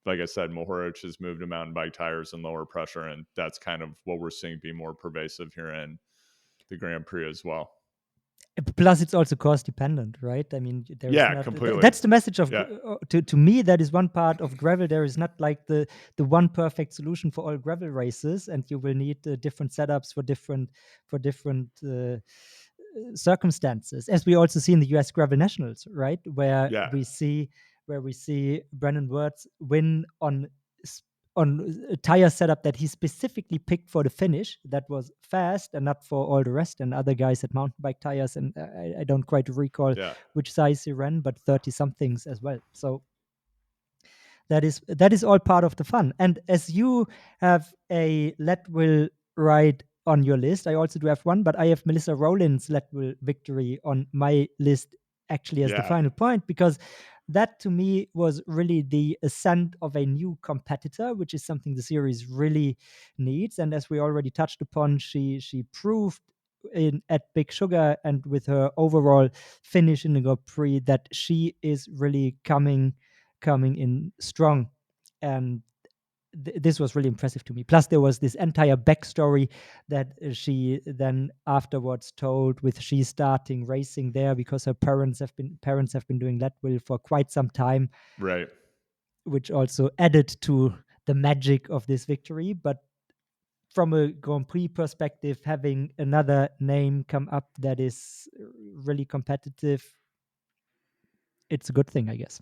like I said, Mohoric has moved to mountain bike tires and lower pressure, and that's kind of what we're seeing be more pervasive here in the Grand Prix as well. plus it's also cost dependent, right? I mean, there is Yeah, not completely. that's the message of Yeah, to me, that is one part of gravel. There is not like the one perfect solution for all gravel races, and you will need different setups for different circumstances, as we also see in the US gravel nationals, right? where yeah, we see where we see Brennan Wirtz win on a tire setup that he specifically picked for the finish, that was fast and not for all the rest. And other guys had mountain bike tires, and I don't quite recall yeah, which size he ran, but 30 somethings as well. So that is all part of the fun. And as you have a Leadville ride on your list, I also do have one, but I have Melissa Rowland's Leadville victory on my list actually as the yeah, final point, because that to me was really the ascent of a new competitor, which is something the series really needs. And as we already touched upon, she proved in at Big Sugar and with her overall finish in the Grand Prix that she is really coming in strong. And this was really impressive to me. Plus, there was this entire backstory that she then afterwards told, with she starting racing there because her parents have been doing Leadville for quite some time, Right. which also added to the magic of this victory. But from a Grand Prix perspective, having another name come up that is really competitive, it's a good thing, I guess.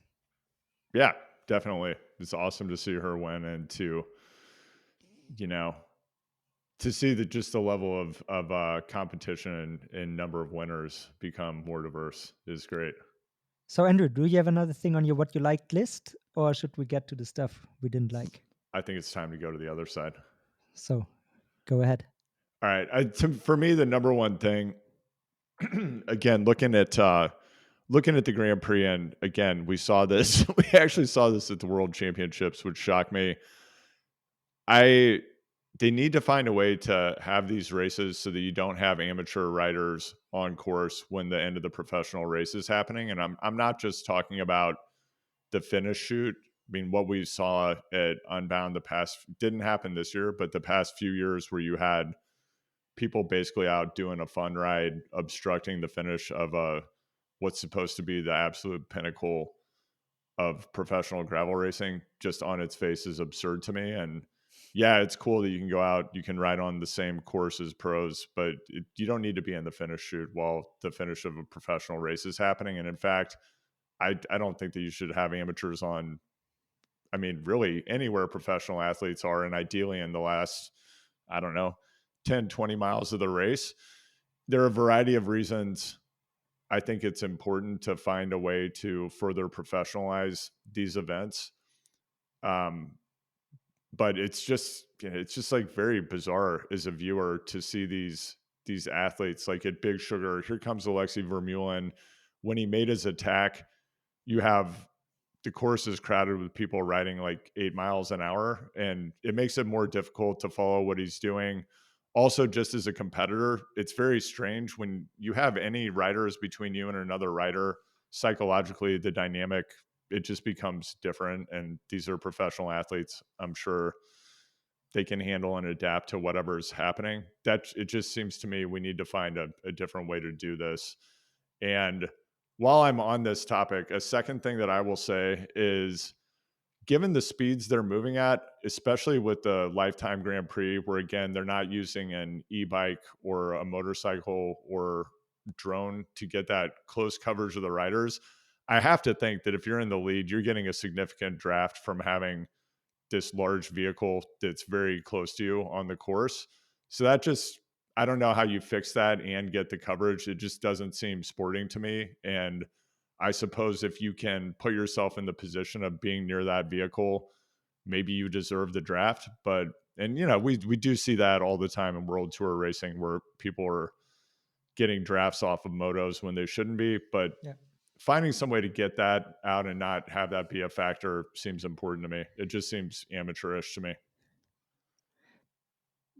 Yeah, definitely. It's awesome to see her win and to, you know, to see that just the level of competition and number of winners become more diverse is great. So, Andrew, do you have another thing on your what you liked list, or should we get to the stuff we didn't like? I think it's time to go to the other side. So, go ahead. All right. For me, the number one thing, again, looking at the Grand Prix, and again, we saw this. We actually saw this at the World Championships, which shocked me. I They need to find a way to have these races so that you don't have amateur riders on course when the end of the professional race is happening. And I'm not just talking about the finish shoot. I mean, what we saw at Unbound the past didn't happen this year, but the past few years where you had people basically out doing a fun ride, obstructing the finish of a what's supposed to be the absolute pinnacle of professional gravel racing, just on its face is absurd to me. And yeah, it's cool that you can go out, you can ride on the same course as pros, but you don't need to be in the finish shoot while the finish of a professional race is happening. And in fact, I don't think that you should have amateurs on. I mean, really anywhere professional athletes are, and ideally in the last, I don't know, 10, 20 miles of the race. There are a variety of reasons I think it's important to find a way to further professionalize these events. Um, but it's just like very bizarre as a viewer to see these athletes like at Big Sugar. Here comes Alexei Vermeulen. When he made his attack, you have the course is crowded with people riding like 8 miles an hour, and it makes it more difficult to follow what he's doing. Also, just as a competitor, it's very strange when you have any riders between you and another rider. Psychologically, the dynamic, it just becomes different. And these are professional athletes. I'm sure they can handle and adapt to whatever's happening. That it just seems to me we need to find a different way to do this. And while I'm on this topic, a second thing that I will say is given the speeds they're moving at, especially with the Lifetime Grand Prix, where again, they're not using an e bike or a motorcycle or drone to get that close coverage of the riders. I have to think that if you're in the lead, you're getting a significant draft from having this large vehicle that's very close to you on the course. So that just, I don't know how you fix that and get the coverage. It just doesn't seem sporting to me. And I suppose if you can put yourself in the position of being near that vehicle, maybe you deserve the draft. But, and you know, we do see that all the time in World Tour racing where people are getting drafts off of motos when they shouldn't be. But Yeah. finding some way to get that out and not have that be a factor seems important to me. It just seems amateurish to me.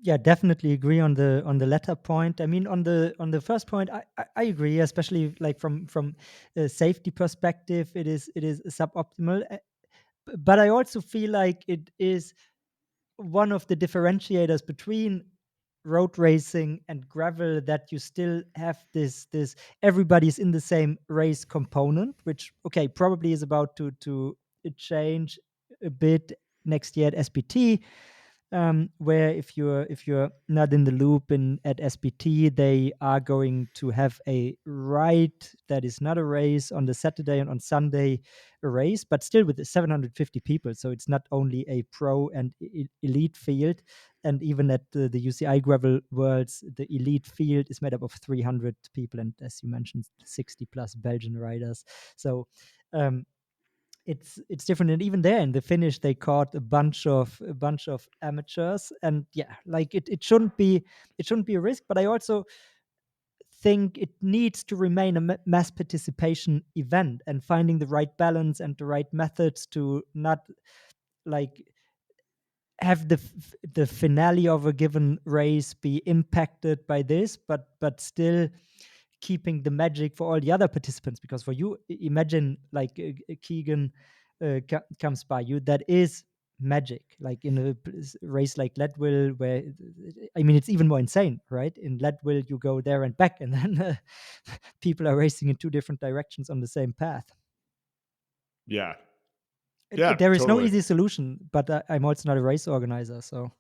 Yeah, definitely agree on the latter point. I mean, on the first point, I agree, especially like from a safety perspective, it is suboptimal. But I also feel like it is one of the differentiators between road racing and gravel, that you still have this everybody's in the same race component, which okay probably is about to change a bit next year at SPT, where if you're not in the loop in at SPT, they are going to have a ride that is not a race on the Saturday, and on Sunday a race, but still with the 750 people. So it's not only a pro and elite field, and even at the UCI Gravel Worlds, the elite field is made up of 300 people, and as you mentioned, 60 plus Belgian riders. So. It's different, and even there in the finish they caught a bunch of amateurs, and yeah, like it shouldn't be a risk, but I also think it needs to remain a mass participation event, and finding the right balance and the right methods to not like have the finale of a given race be impacted by this, but still keeping the magic for all the other participants. Because for you, imagine like Keegan comes by you, that is magic. Like in a race like Leadville, where I mean, it's even more insane, right? In Leadville, you go there and back, and then people are racing in two different directions on the same path. Yeah. Yeah, There is no totally. easy solution, but I'm also not a race organizer, so.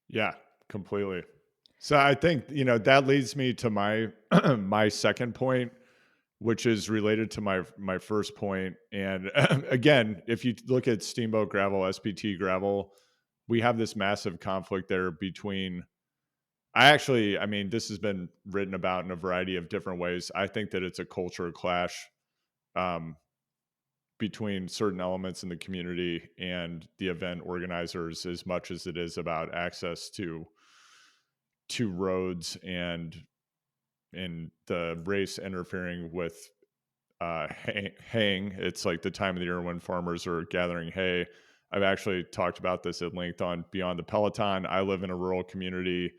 Yeah, completely. So I think, that leads me to my my second point, which is related to my first point. And again, if you look at Steamboat Gravel, SPT Gravel, we have this massive conflict there between I mean, this has been written about in a variety of different ways. I think that it's a culture clash um, between certain elements in the community and the event organizers, as much as it is about access to roads and the race interfering with haying. It's like the time of the year when farmers are gathering hay. I've actually talked about this at length on Beyond the Peloton. I live in a rural community.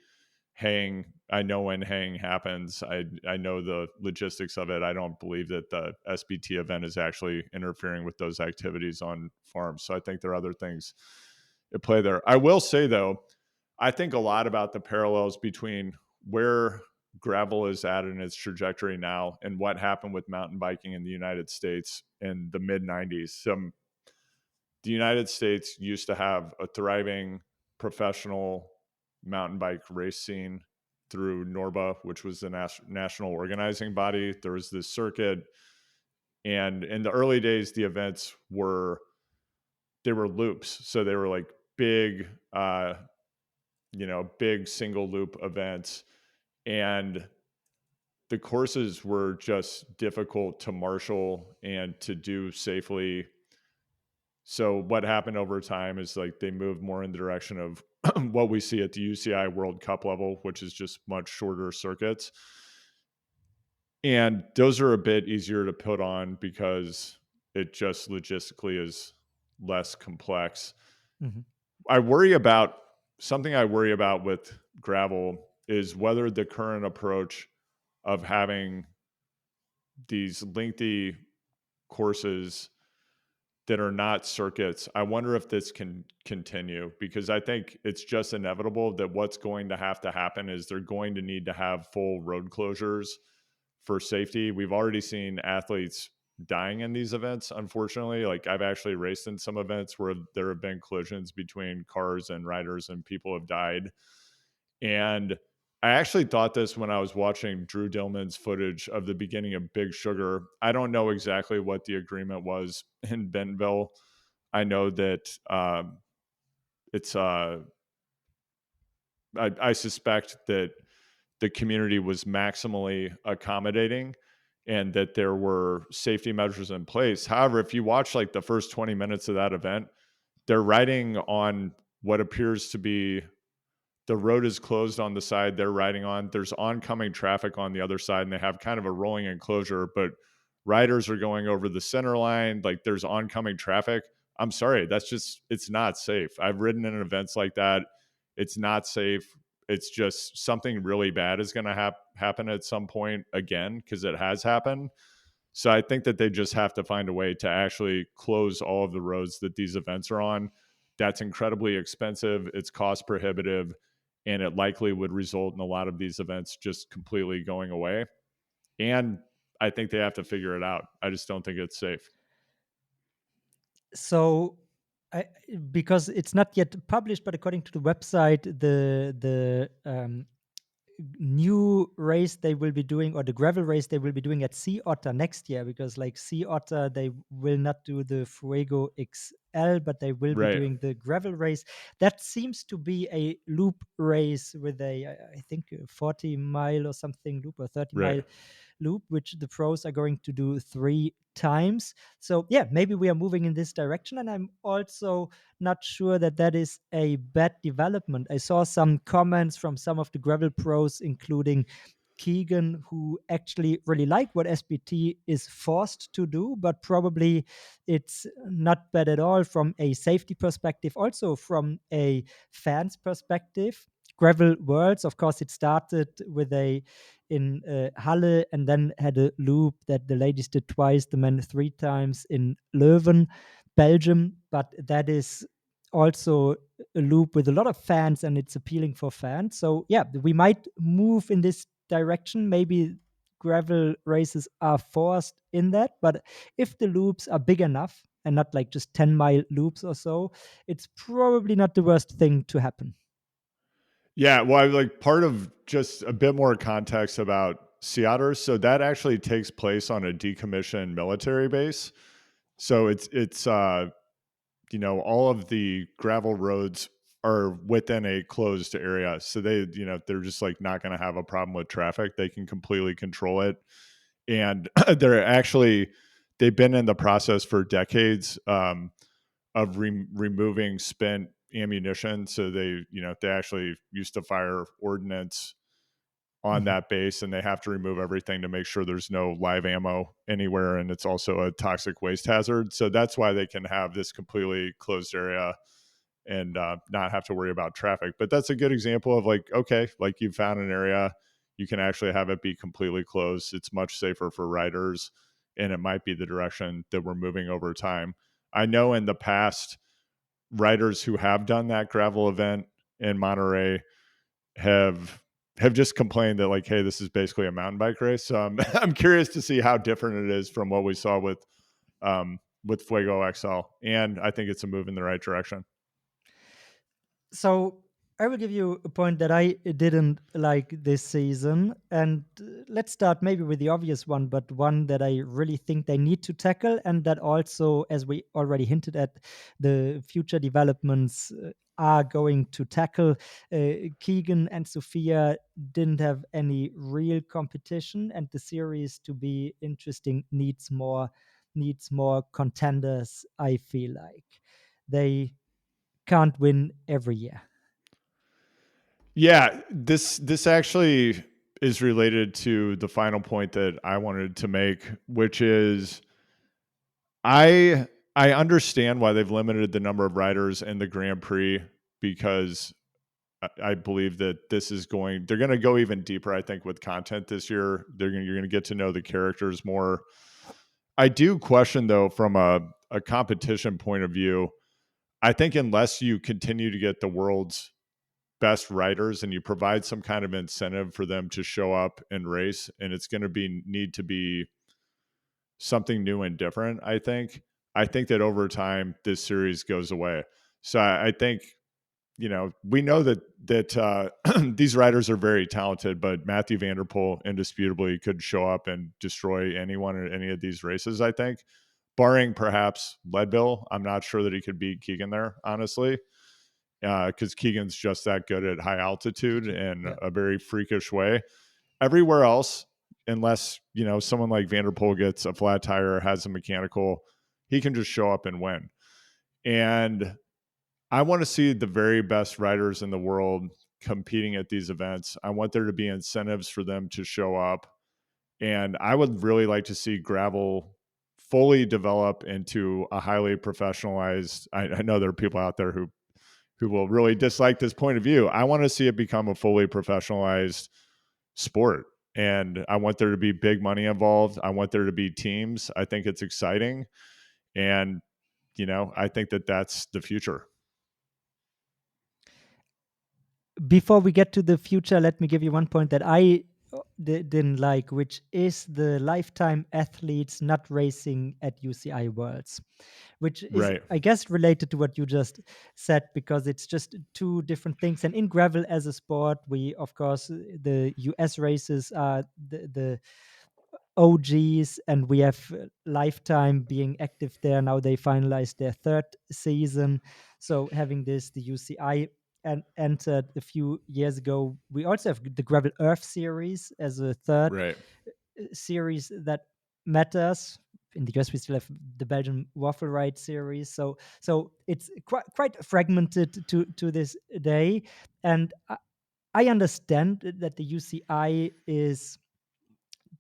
Haying, I know when haying happens. I know the logistics of it. I don't believe that the SBT event is actually interfering with those activities on farms. So I think there are other things at play there. I will say though, I think a lot about the parallels between where gravel is at in its trajectory now and what happened with mountain biking in the United States in the mid 90s. The United States used to have a thriving professional mountain bike race scene through NORBA, which was the national organizing body. There was this circuit, and in the early days, the events were they were loops, so they were like big, big single loop events, and the courses were just difficult to marshal and to do safely. So what happened over time is like they moved more in the direction of what we see at the UCI World Cup level, which is just much shorter circuits. And those are a bit easier to put on because it just logistically is less complex. Mm-hmm. I worry about something I worry about with gravel is whether the current approach of having these lengthy courses that are not circuits. I wonder if this can continue because I think it's just inevitable that what's going to have to happen is they're going to need to have full road closures for safety. We've already seen athletes dying in these events, unfortunately. Like I've actually raced in some events where there have been collisions between cars and riders and people have died. And I actually thought this when I was watching Drew Dillman's footage of the beginning of Big Sugar. I don't know exactly what the agreement was in Bentonville. I know that it's. I suspect that the community was maximally accommodating, and that there were safety measures in place. However, if you watch like the first 20 minutes of that event, they're riding on what appears to be the road is closed on the side they're riding on. There's oncoming traffic on the other side, and they have kind of a rolling enclosure, but riders are going over the center line. Like there's oncoming traffic. I'm sorry, it's not safe. I've ridden in events like that. It's not safe. It's just something really bad is going to happen at some point again because it has happened. So I think that they just have to find a way to actually close all of the roads that these events are on. That's incredibly expensive. It's cost prohibitive, and it likely would result in a lot of these events just completely going away. And I think they have to figure it out. I just don't think it's safe. So because it's not yet published, but according to the website, the new race they will be doing, or the gravel race they will be doing at Sea Otter next year, because like Sea Otter, they will not do the Fuego XL, but they will be Right. doing the gravel race. That seems to be a loop race with I think a 40-mile or something loop, or 30 Right. mile loop, which the pros are going to do 3 times. So yeah, maybe we are moving in this direction, and I'm also not sure that that is a bad development. I saw some comments from some of the gravel pros, including Keegan, who actually really like what SBT is forced to do, but probably it's not bad at all from a safety perspective, also from a fans perspective. Gravel Worlds, of course, it started with a in Halle, and then had a loop that the ladies did twice, the men 3 times in Leuven. Belgium, but that is also a loop with a lot of fans and it's appealing for fans. So yeah, we might move in this direction. Maybe gravel races are forced in that, but if the loops are big enough and not like just 10-mile loops or so, it's probably not the worst thing to happen. Yeah, well, I like part of just a bit more context about sea otters. So that actually takes place on a decommissioned military base. So all of the gravel roads are within a closed area. So they're just like not going to have a problem with traffic. They can completely control it. And they've been in the process for decades of removing spent ammunition. So they actually used to fire ordnance on Mhm. that base, and they have to remove everything to make sure there's no live ammo anywhere, and it's also a toxic waste hazard. So that's why they can have this completely closed area and not have to worry about traffic. But that's a good example of like, okay, like you found an area, you can actually have it be completely closed. It's much safer for riders, and it might be the direction that we're moving over time. I know in the past, riders who have done that gravel event in Monterey have just complained that like, hey, this is basically a mountain bike race. So I'm I'm curious to see how different it is from what we saw with Fuego XL, and I think it's a move in the right direction. So I will give you a point that I didn't like this season, and let's start maybe with the obvious one, but one that I really think they need to tackle, and that also, as we already hinted at, the future developments are going to tackle. Keegan and Sophia didn't have any real competition, and the series to be interesting needs more contenders. I feel like they can't win every year. Yeah, this actually is related to the final point that I wanted to make, which is I I understand why they've limited the number of riders in the Grand Prix because I believe that they're going to go even deeper. I think with content this year, you're going to get to know the characters more. I do question though, from a competition point of view, I think unless you continue to get the world's best riders and you provide some kind of incentive for them to show up and race, and it's going to be need to be something new and different. I think that over time this series goes away. So I think we know that these riders are very talented, but Matthew Vanderpool indisputably could show up and destroy anyone at any of these races. I think, barring perhaps Leadville, I'm not sure that he could beat Keegan there, honestly, because Keegan's just that good at high altitude in Yeah. a very freakish way. Everywhere else, unless someone like Vanderpool gets a flat tire or has a mechanical, he can just show up and win. And I want to see the very best riders in the world competing at these events. I want there to be incentives for them to show up. And I would really like to see gravel fully develop into a highly professionalized. I know there are people out there who will really dislike this point of view. I want to see it become a fully professionalized sport. And I want there to be big money involved. I want there to be teams. I think it's exciting. And, I think that that's the future. Before we get to the future, let me give you one point that I didn't like, which is the lifetime athletes not racing at UCI Worlds, which is, Right. I guess, related to what you just said, because it's just two different things. And in gravel as a sport, we, of course, the US races are the OGs, and we have Lifetime being active there. Now they finalized their third season. So having this, the UCI entered a few years ago. We also have the Gravel Earth series as a third Right. series that matters. In the US, we still have the Belgian Waffle Ride series. So it's quite fragmented to this day. And I understand that the UCI is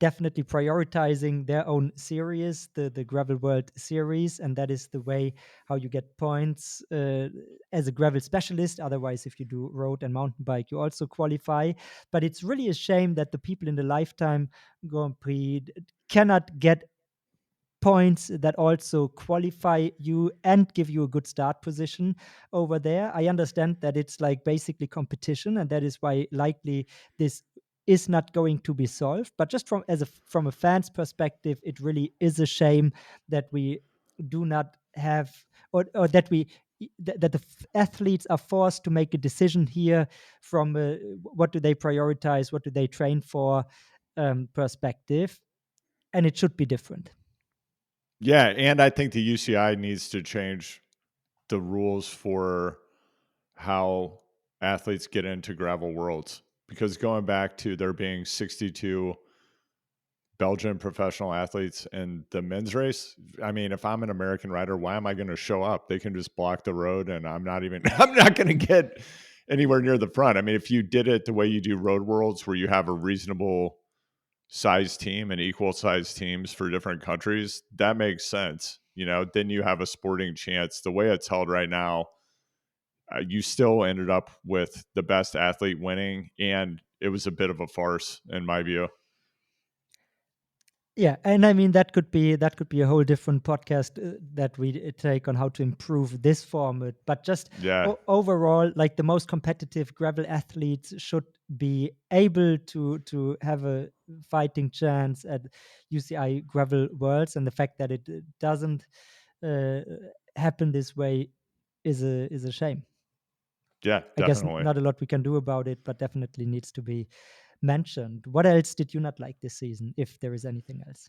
definitely prioritizing their own series, the Gravel World series, and that is the way how you get points as a gravel specialist. Otherwise, if you do road and mountain bike, you also qualify. But it's really a shame that the people in the Lifetime Grand Prix cannot get points that also qualify you and give you a good start position over there. I understand that it's like basically competition, and that is why likely this is not going to be solved. But just from a fan's perspective, it really is a shame that we do not have, or that that the athletes are forced to make a decision here from what do they prioritize, what do they train for perspective, and it should be different. Yeah, and I think the UCI needs to change the rules for how athletes get into gravel worlds, because going back to there being 62 Belgian professional athletes in the men's race. I mean, if I'm an American rider, why am I going to show up? They can just block the road and I'm not even I'm not going to get anywhere near the front. I mean, if you did it the way you do road worlds where you have a reasonable size team and equal size teams for different countries, that makes sense. You know, then you have a sporting chance. The way it's held right now, you still ended up with the best athlete winning, and it was a bit of a farce in my view. Yeah, and I mean that could be a whole different podcast that we take on how to improve this format. But just Yeah. overall, like the most competitive gravel athletes should be able to have a fighting chance at UCI Gravel Worlds, and the fact that it doesn't uh, happen this way is a shame. Yeah, I guess definitely. not a lot we can do about it, but definitely needs to be mentioned. What else did you not like this season, if there is anything else?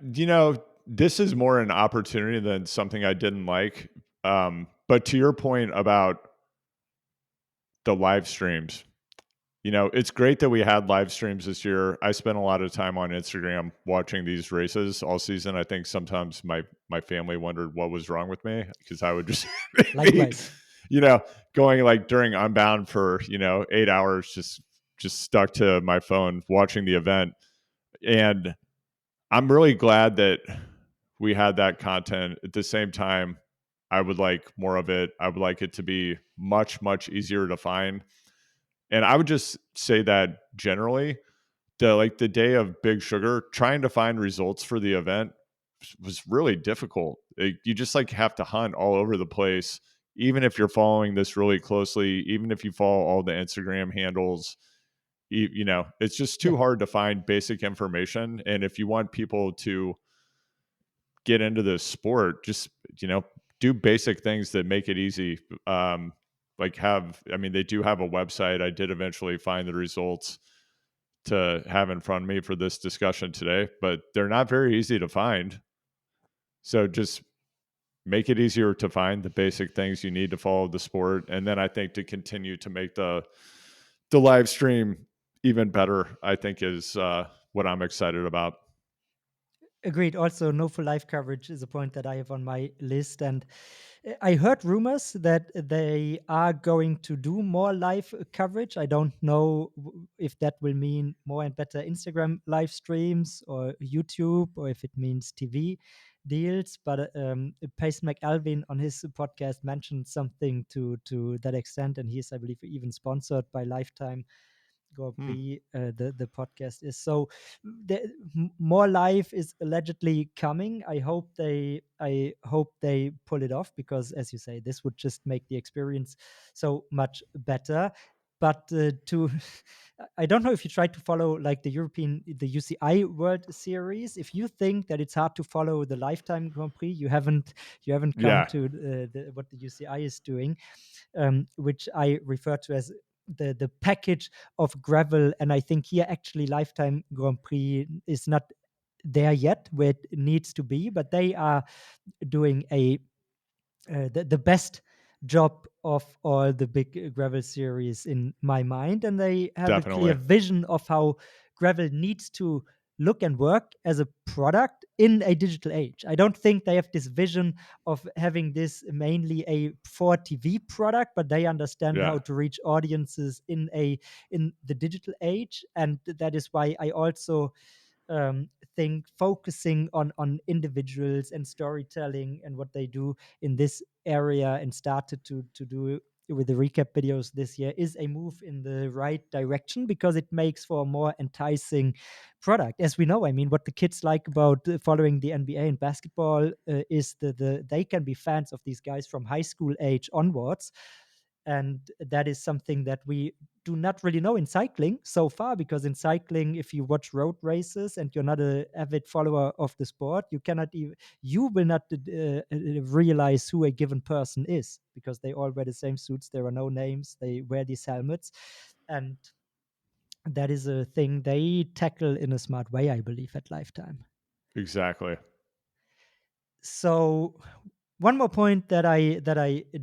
You know, this is more an opportunity than something I didn't like. But to your point about the live streams, you know, it's great that we had live streams this year. I spent a lot of time on Instagram watching these races all season. I think sometimes my family wondered what was wrong with me because I would just be, Likewise. you know, going like during Unbound for, 8 hours, just stuck to my phone watching the event. And I'm really glad that we had that content. At the same time, I would like more of it. I would like it to be much, much easier to find. And I would just say that generally, the day of Big Sugar, trying to find results for the event was really difficult. You just like have to hunt all over the place, even if you're following this really closely, even if you follow all the Instagram handles. It's just Yeah. too hard to find basic information. And if you want people to get into this sport, just do basic things that make it easy. They do have a website. I did eventually find the results to have in front of me for this discussion today, but they're not very easy to find. So just make it easier to find the basic things you need to follow the sport, and then I think to continue to make the live stream even better, I think is what I'm excited about. Agreed. Also, no full live coverage is a point that I have on my list. And I heard rumors that they are going to do more live coverage. I don't know if that will mean more and better Instagram live streams or YouTube, or if it means TV deals. But Payson McAlvin on his podcast mentioned something to that extent. And he's, I believe, even sponsored by Lifetime Grand Hmm. Prix, the podcast is. So more live is allegedly coming. I hope they pull it off, because, as you say, this would just make the experience so much better. But to I don't know if you try to follow like the UCI World Series. If you think that it's hard to follow the Lifetime Grand Prix, you haven't come Yeah, to what the UCI is doing, which I refer to as the package of gravel. And I think here actually Lifetime Grand Prix is not there yet where it needs to be, but they are doing the best job of all the big gravel series in my mind, and they have a clear definitely. vision of how gravel needs to look and work as a product in a digital age. I don't think they have this vision of having this mainly a for TV product, but they understand Yeah, how to reach audiences in the digital age. And that is why I also think focusing on individuals and storytelling and what they do in this area, and started to do with the recap videos this year is a move in the right direction, because it makes for a more enticing product. As we know, I mean, what the kids like about following the NBA and basketball is they can be fans of these guys from high school age onwards. And that is something that we do not really know in cycling so far, because in cycling, if you watch road races and you're not an avid follower of the sport, you will not realize who a given person is, because they all wear the same suits. There are no names. They wear these helmets, and that is a thing they tackle in a smart way, I believe, at Lifetime. Exactly. So one more point that I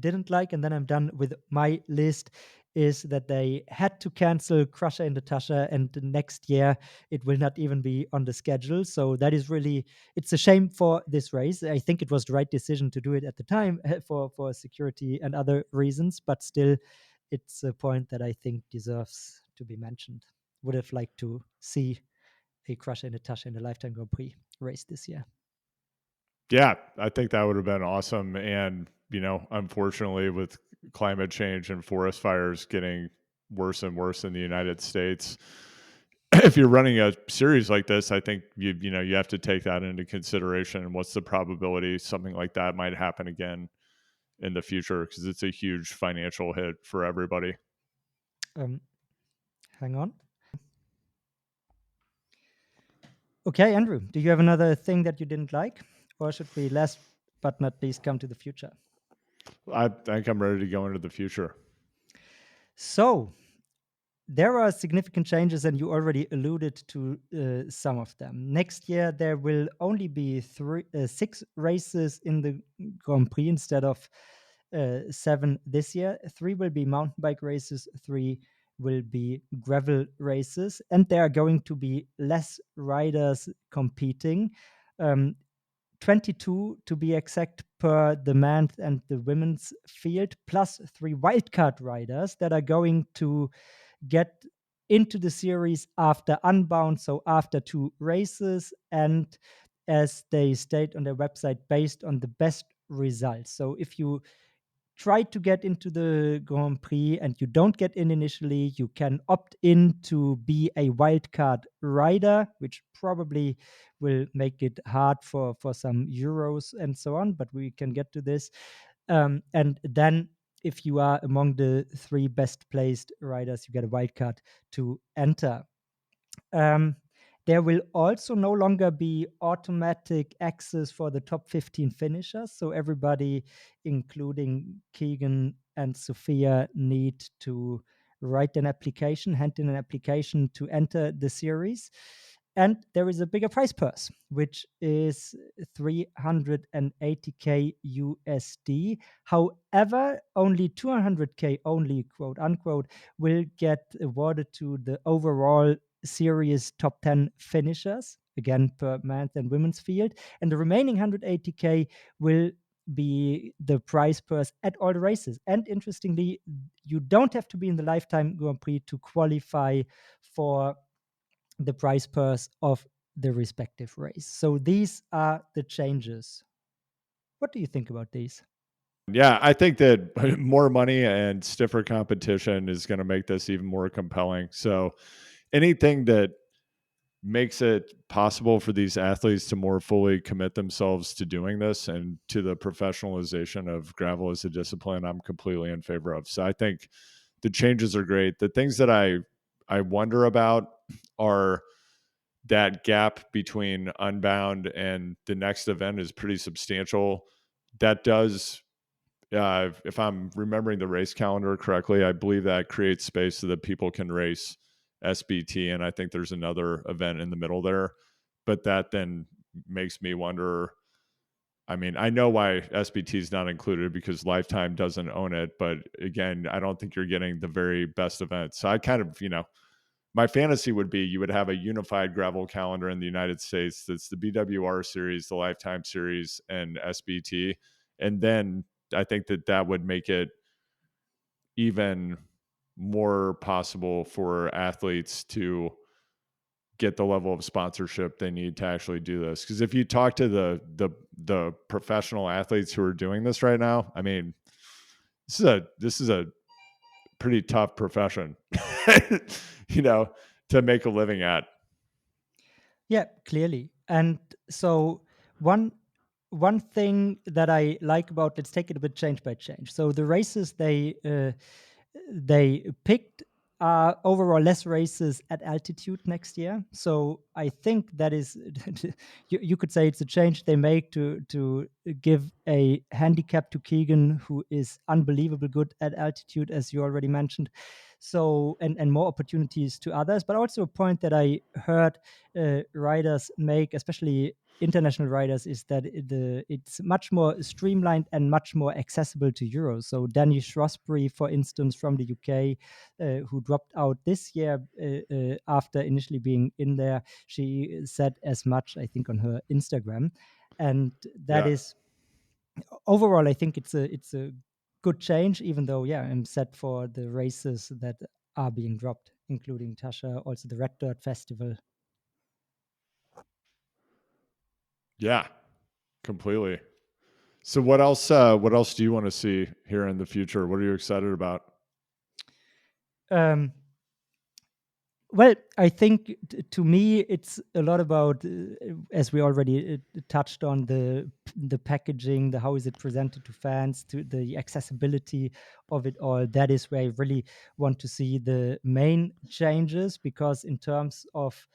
didn't like, and then I'm done with my list, is that they had to cancel Crusher and Natasha, and the next year it will not even be on the schedule. So that is really, it's a shame for this race. I think it was the right decision to do it at the time for security and other reasons, but still, it's a point that I think deserves to be mentioned. Would have liked to see a Crusher and Natasha in the Lifetime Grand Prix race this year. Yeah, I think that would have been awesome. And, unfortunately, with climate change and forest fires getting worse and worse in the United States, if you're running a series like this, I think you have to take that into consideration. And what's the probability something like that might happen again in the future? Because it's a huge financial hit for everybody. Um, Hang on. Okay, Andrew, do you have another thing that you didn't like? Or should we, last but not least, come to the future? I think I'm ready to go into the future. So, there are significant changes, and you already alluded to some of them. Next year, there will only be 6 races in the Grand Prix instead of 7 this year. 3 will be mountain bike races, 3 will be gravel races, and there are going to be less riders competing. 22 to be exact per the men's and the women's field, plus 3 wildcard riders that are going to get into the series after Unbound, so after 2 races, and as they state on their website, based on the best results. So if you try to get into the Grand Prix and you don't get in initially, you can opt in to be a wildcard rider, which probably will make it hard for some Euros and so on, but we can get to this. And then if you are among the 3 best placed riders, you get a wildcard to enter. Um, there will also no longer be automatic access for the top 15 finishers. So everybody, including Keegan and Sophia, need to write an application, hand in an application to enter the series. And there is a bigger prize purse, which is 380k USD. However, only 200k, only quote unquote, will get awarded to the overall series top 10 finishers, again per men's and women's field, and the remaining 180k will be the prize purse at all the races. And interestingly, you don't have to be in the Lifetime Grand Prix to qualify for the prize purse of the respective race. So these are the changes. What do you think about these? Yeah, I think that more money and stiffer competition is going to make this even more compelling. So anything that makes it possible for these athletes to more fully commit themselves to doing this and to the professionalization of gravel as a discipline, I'm completely in favor of. So I think the changes are great. The things that I wonder about are that gap between Unbound and the next event is pretty substantial. That does, if I'm remembering the race calendar correctly, I believe that creates space so that people can race SBT, and I think there's another event in the middle there. But that then makes me wonder. I mean, I know why SBT is not included because Lifetime doesn't own it, but again, I don't think you're getting the very best event. So I kind of, my fantasy would be you would have a unified gravel calendar in the United States that's the BWR series, the Lifetime series, and SBT. And then I think that would make it even more possible for athletes to get the level of sponsorship they need to actually do this. Because if you talk to the professional athletes who are doing this right now, I mean, this is a pretty tough profession, you know, to make a living at. Yeah, clearly. And so one one thing that I like about, let's take it a bit change by change. So the races they picked are overall less races at altitude next year. So I think that is you could say it's a change they make to give a handicap to Keegan, who is unbelievable good at altitude, as you already mentioned. So and more opportunities to others, but also a point that I heard riders make, especially international riders, is that it's much more streamlined and much more accessible to Euros. So Danny Shrewsbury, for instance, from the UK, who dropped out this year after initially being in there, she said as much, I think, on her Instagram, and that Yeah. is overall, I think it's a good change. Even though, yeah, I'm sad for the races that are being dropped, including Tasha, also the Red Dirt Festival. Yeah, completely. So what else do you want to see here in the future? What are you excited about? Um, Well, I think to me it's a lot about, as we already touched on, the packaging, the how is it presented to fans, to the accessibility of it all. That is where I really want to see the main changes, because in terms of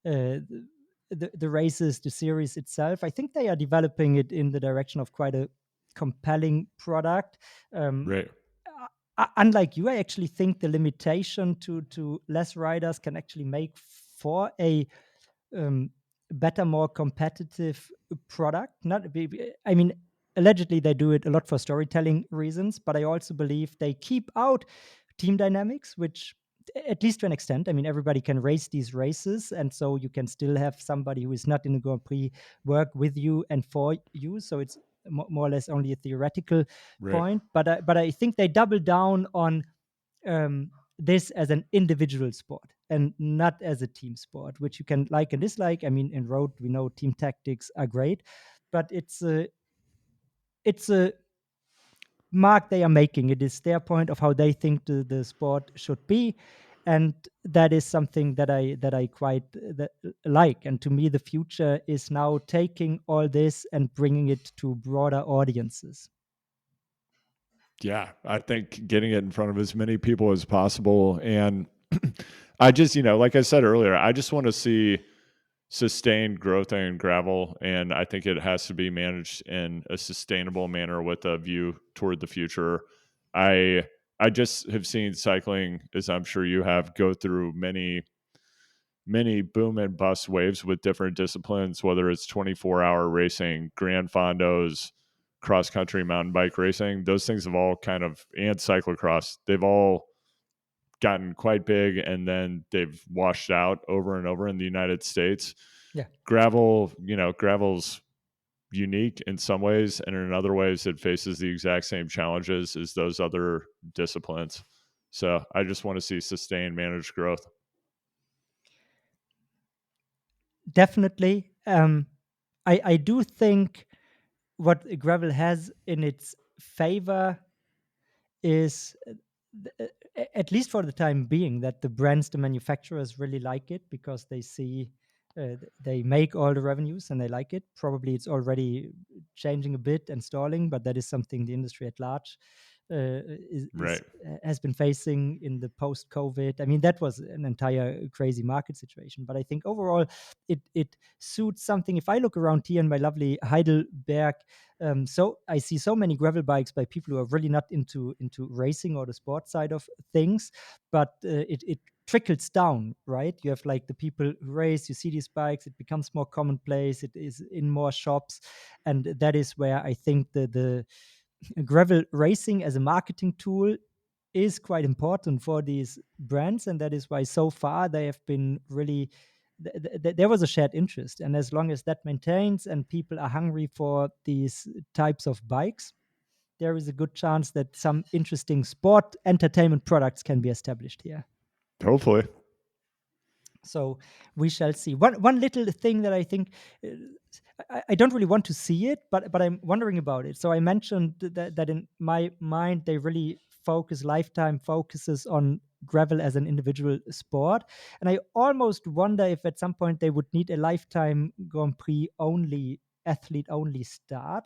the races, the series itself, I think they are developing it in the direction of quite a compelling product. Um, Right. Unlike you, I actually think the limitation to less riders can actually make for a um, better, more competitive product. I mean, allegedly they do it a lot for storytelling reasons, but I also believe they keep out team dynamics, which at least to an extent, I mean, everybody can race these races, and so you can still have somebody who is not in a Grand Prix work with you and for you. So it's more or less only a theoretical Right. point. But I think they double down on this as an individual sport and not as a team sport, which you can like and dislike. I mean, in road, we know team tactics are great, but it's a mark they are making. It is their point of how they think the sport should be, and that is something that I quite like. And to me, the future is now taking all this and bringing it to broader audiences. Yeah, I think getting it in front of as many people as possible. And I just, like I said earlier, I just want to see sustained growth in gravel. And I think it has to be managed in a sustainable manner with a view toward the future. I I just have seen cycling, as I'm sure you have, go through many boom and bust waves with different disciplines, whether it's 24-hour racing, grand fondos, cross country mountain bike racing. Those things have all kind of, and cyclocross, they've all gotten quite big and then they've washed out over and over in the United States. Yeah, Gravel's unique in some ways, and in other ways, it faces the exact same challenges as those other disciplines. So I just want to see sustained managed growth. definitely. I do think what gravel has in its favor is, at least for the time being, that the brands, the manufacturers really like it, because they see they make all the revenues and they like it. Probably it's already changing a bit and stalling, but that is something the industry at large Right. has been facing in the post COVID. I mean, that was an entire crazy market situation, but I think overall it suits something. If I look around here in my lovely Heidelberg, so I see so many gravel bikes by people who are really not into racing or the sport side of things, but it trickles down, right? You have like the people who race, you see these bikes, it becomes more commonplace, it is in more shops, and that is where I think the gravel racing as a marketing tool is quite important for these brands, and that is why so far they have been really there was a shared interest, and as long as that maintains and people are hungry for these types of bikes, there is a good chance that some interesting sport entertainment products can be established here. Hopefully. So we shall see. One little thing that I think uh, I don't really want to see it, but I'm wondering about it. So I mentioned that in my mind they really Lifetime focuses on gravel as an individual sport, and I almost wonder if at some point they would need a Lifetime Grand Prix only athlete only start,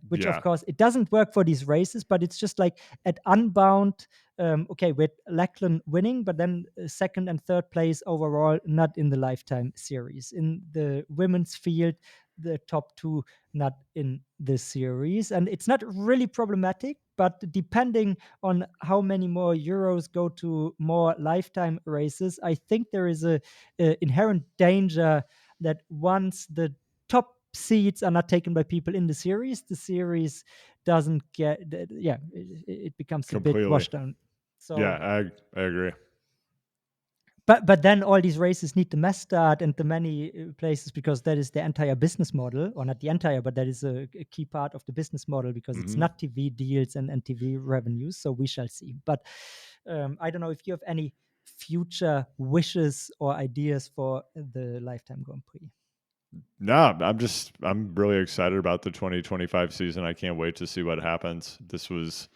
which of Yeah, course it doesn't work for these races, but it's just like at Unbound, okay, with Lachlan winning, but then second and third place overall not in the Lifetime series. In the women's field, the top two not in the series, and it's not really problematic. But depending on how many more Euros go to more Lifetime races, I think there is a inherent danger that once the top seeds are not taken by people in the series doesn't get, yeah, it becomes a bit completely. washed down. Yeah, So, I agree. but then all these races need the mass start and the many places, because that is the entire business model, or not the entire, but that is a key part of the business model, because it's Hmm. not TV deals and TV revenues. So we shall see. But I don't know if you have any future wishes or ideas for the Lifetime Grand Prix. No, I'm really excited about the 2025 season. I can't wait to see what happens. This was,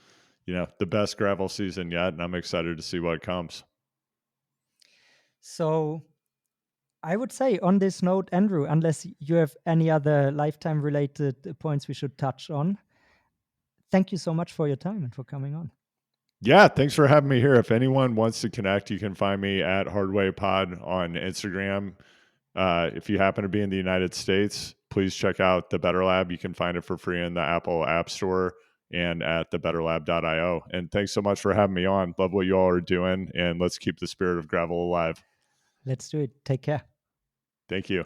the best gravel season yet, and I'm excited to see what comes. So I would say on this note, Andrew, unless you have any other Lifetime related points we should touch on, thank you so much for your time and for coming on. Yeah, thanks for having me here. If anyone wants to connect, you can find me at Hardway Pod on Instagram. If you happen to be in the United States, please check out the Better Lab. You can find it for free in the Apple App Store and at thebetterlab.io. And thanks so much for having me on. Love what you all are doing, and let's keep the spirit of gravel alive. Let's do it. Take care. Thank you.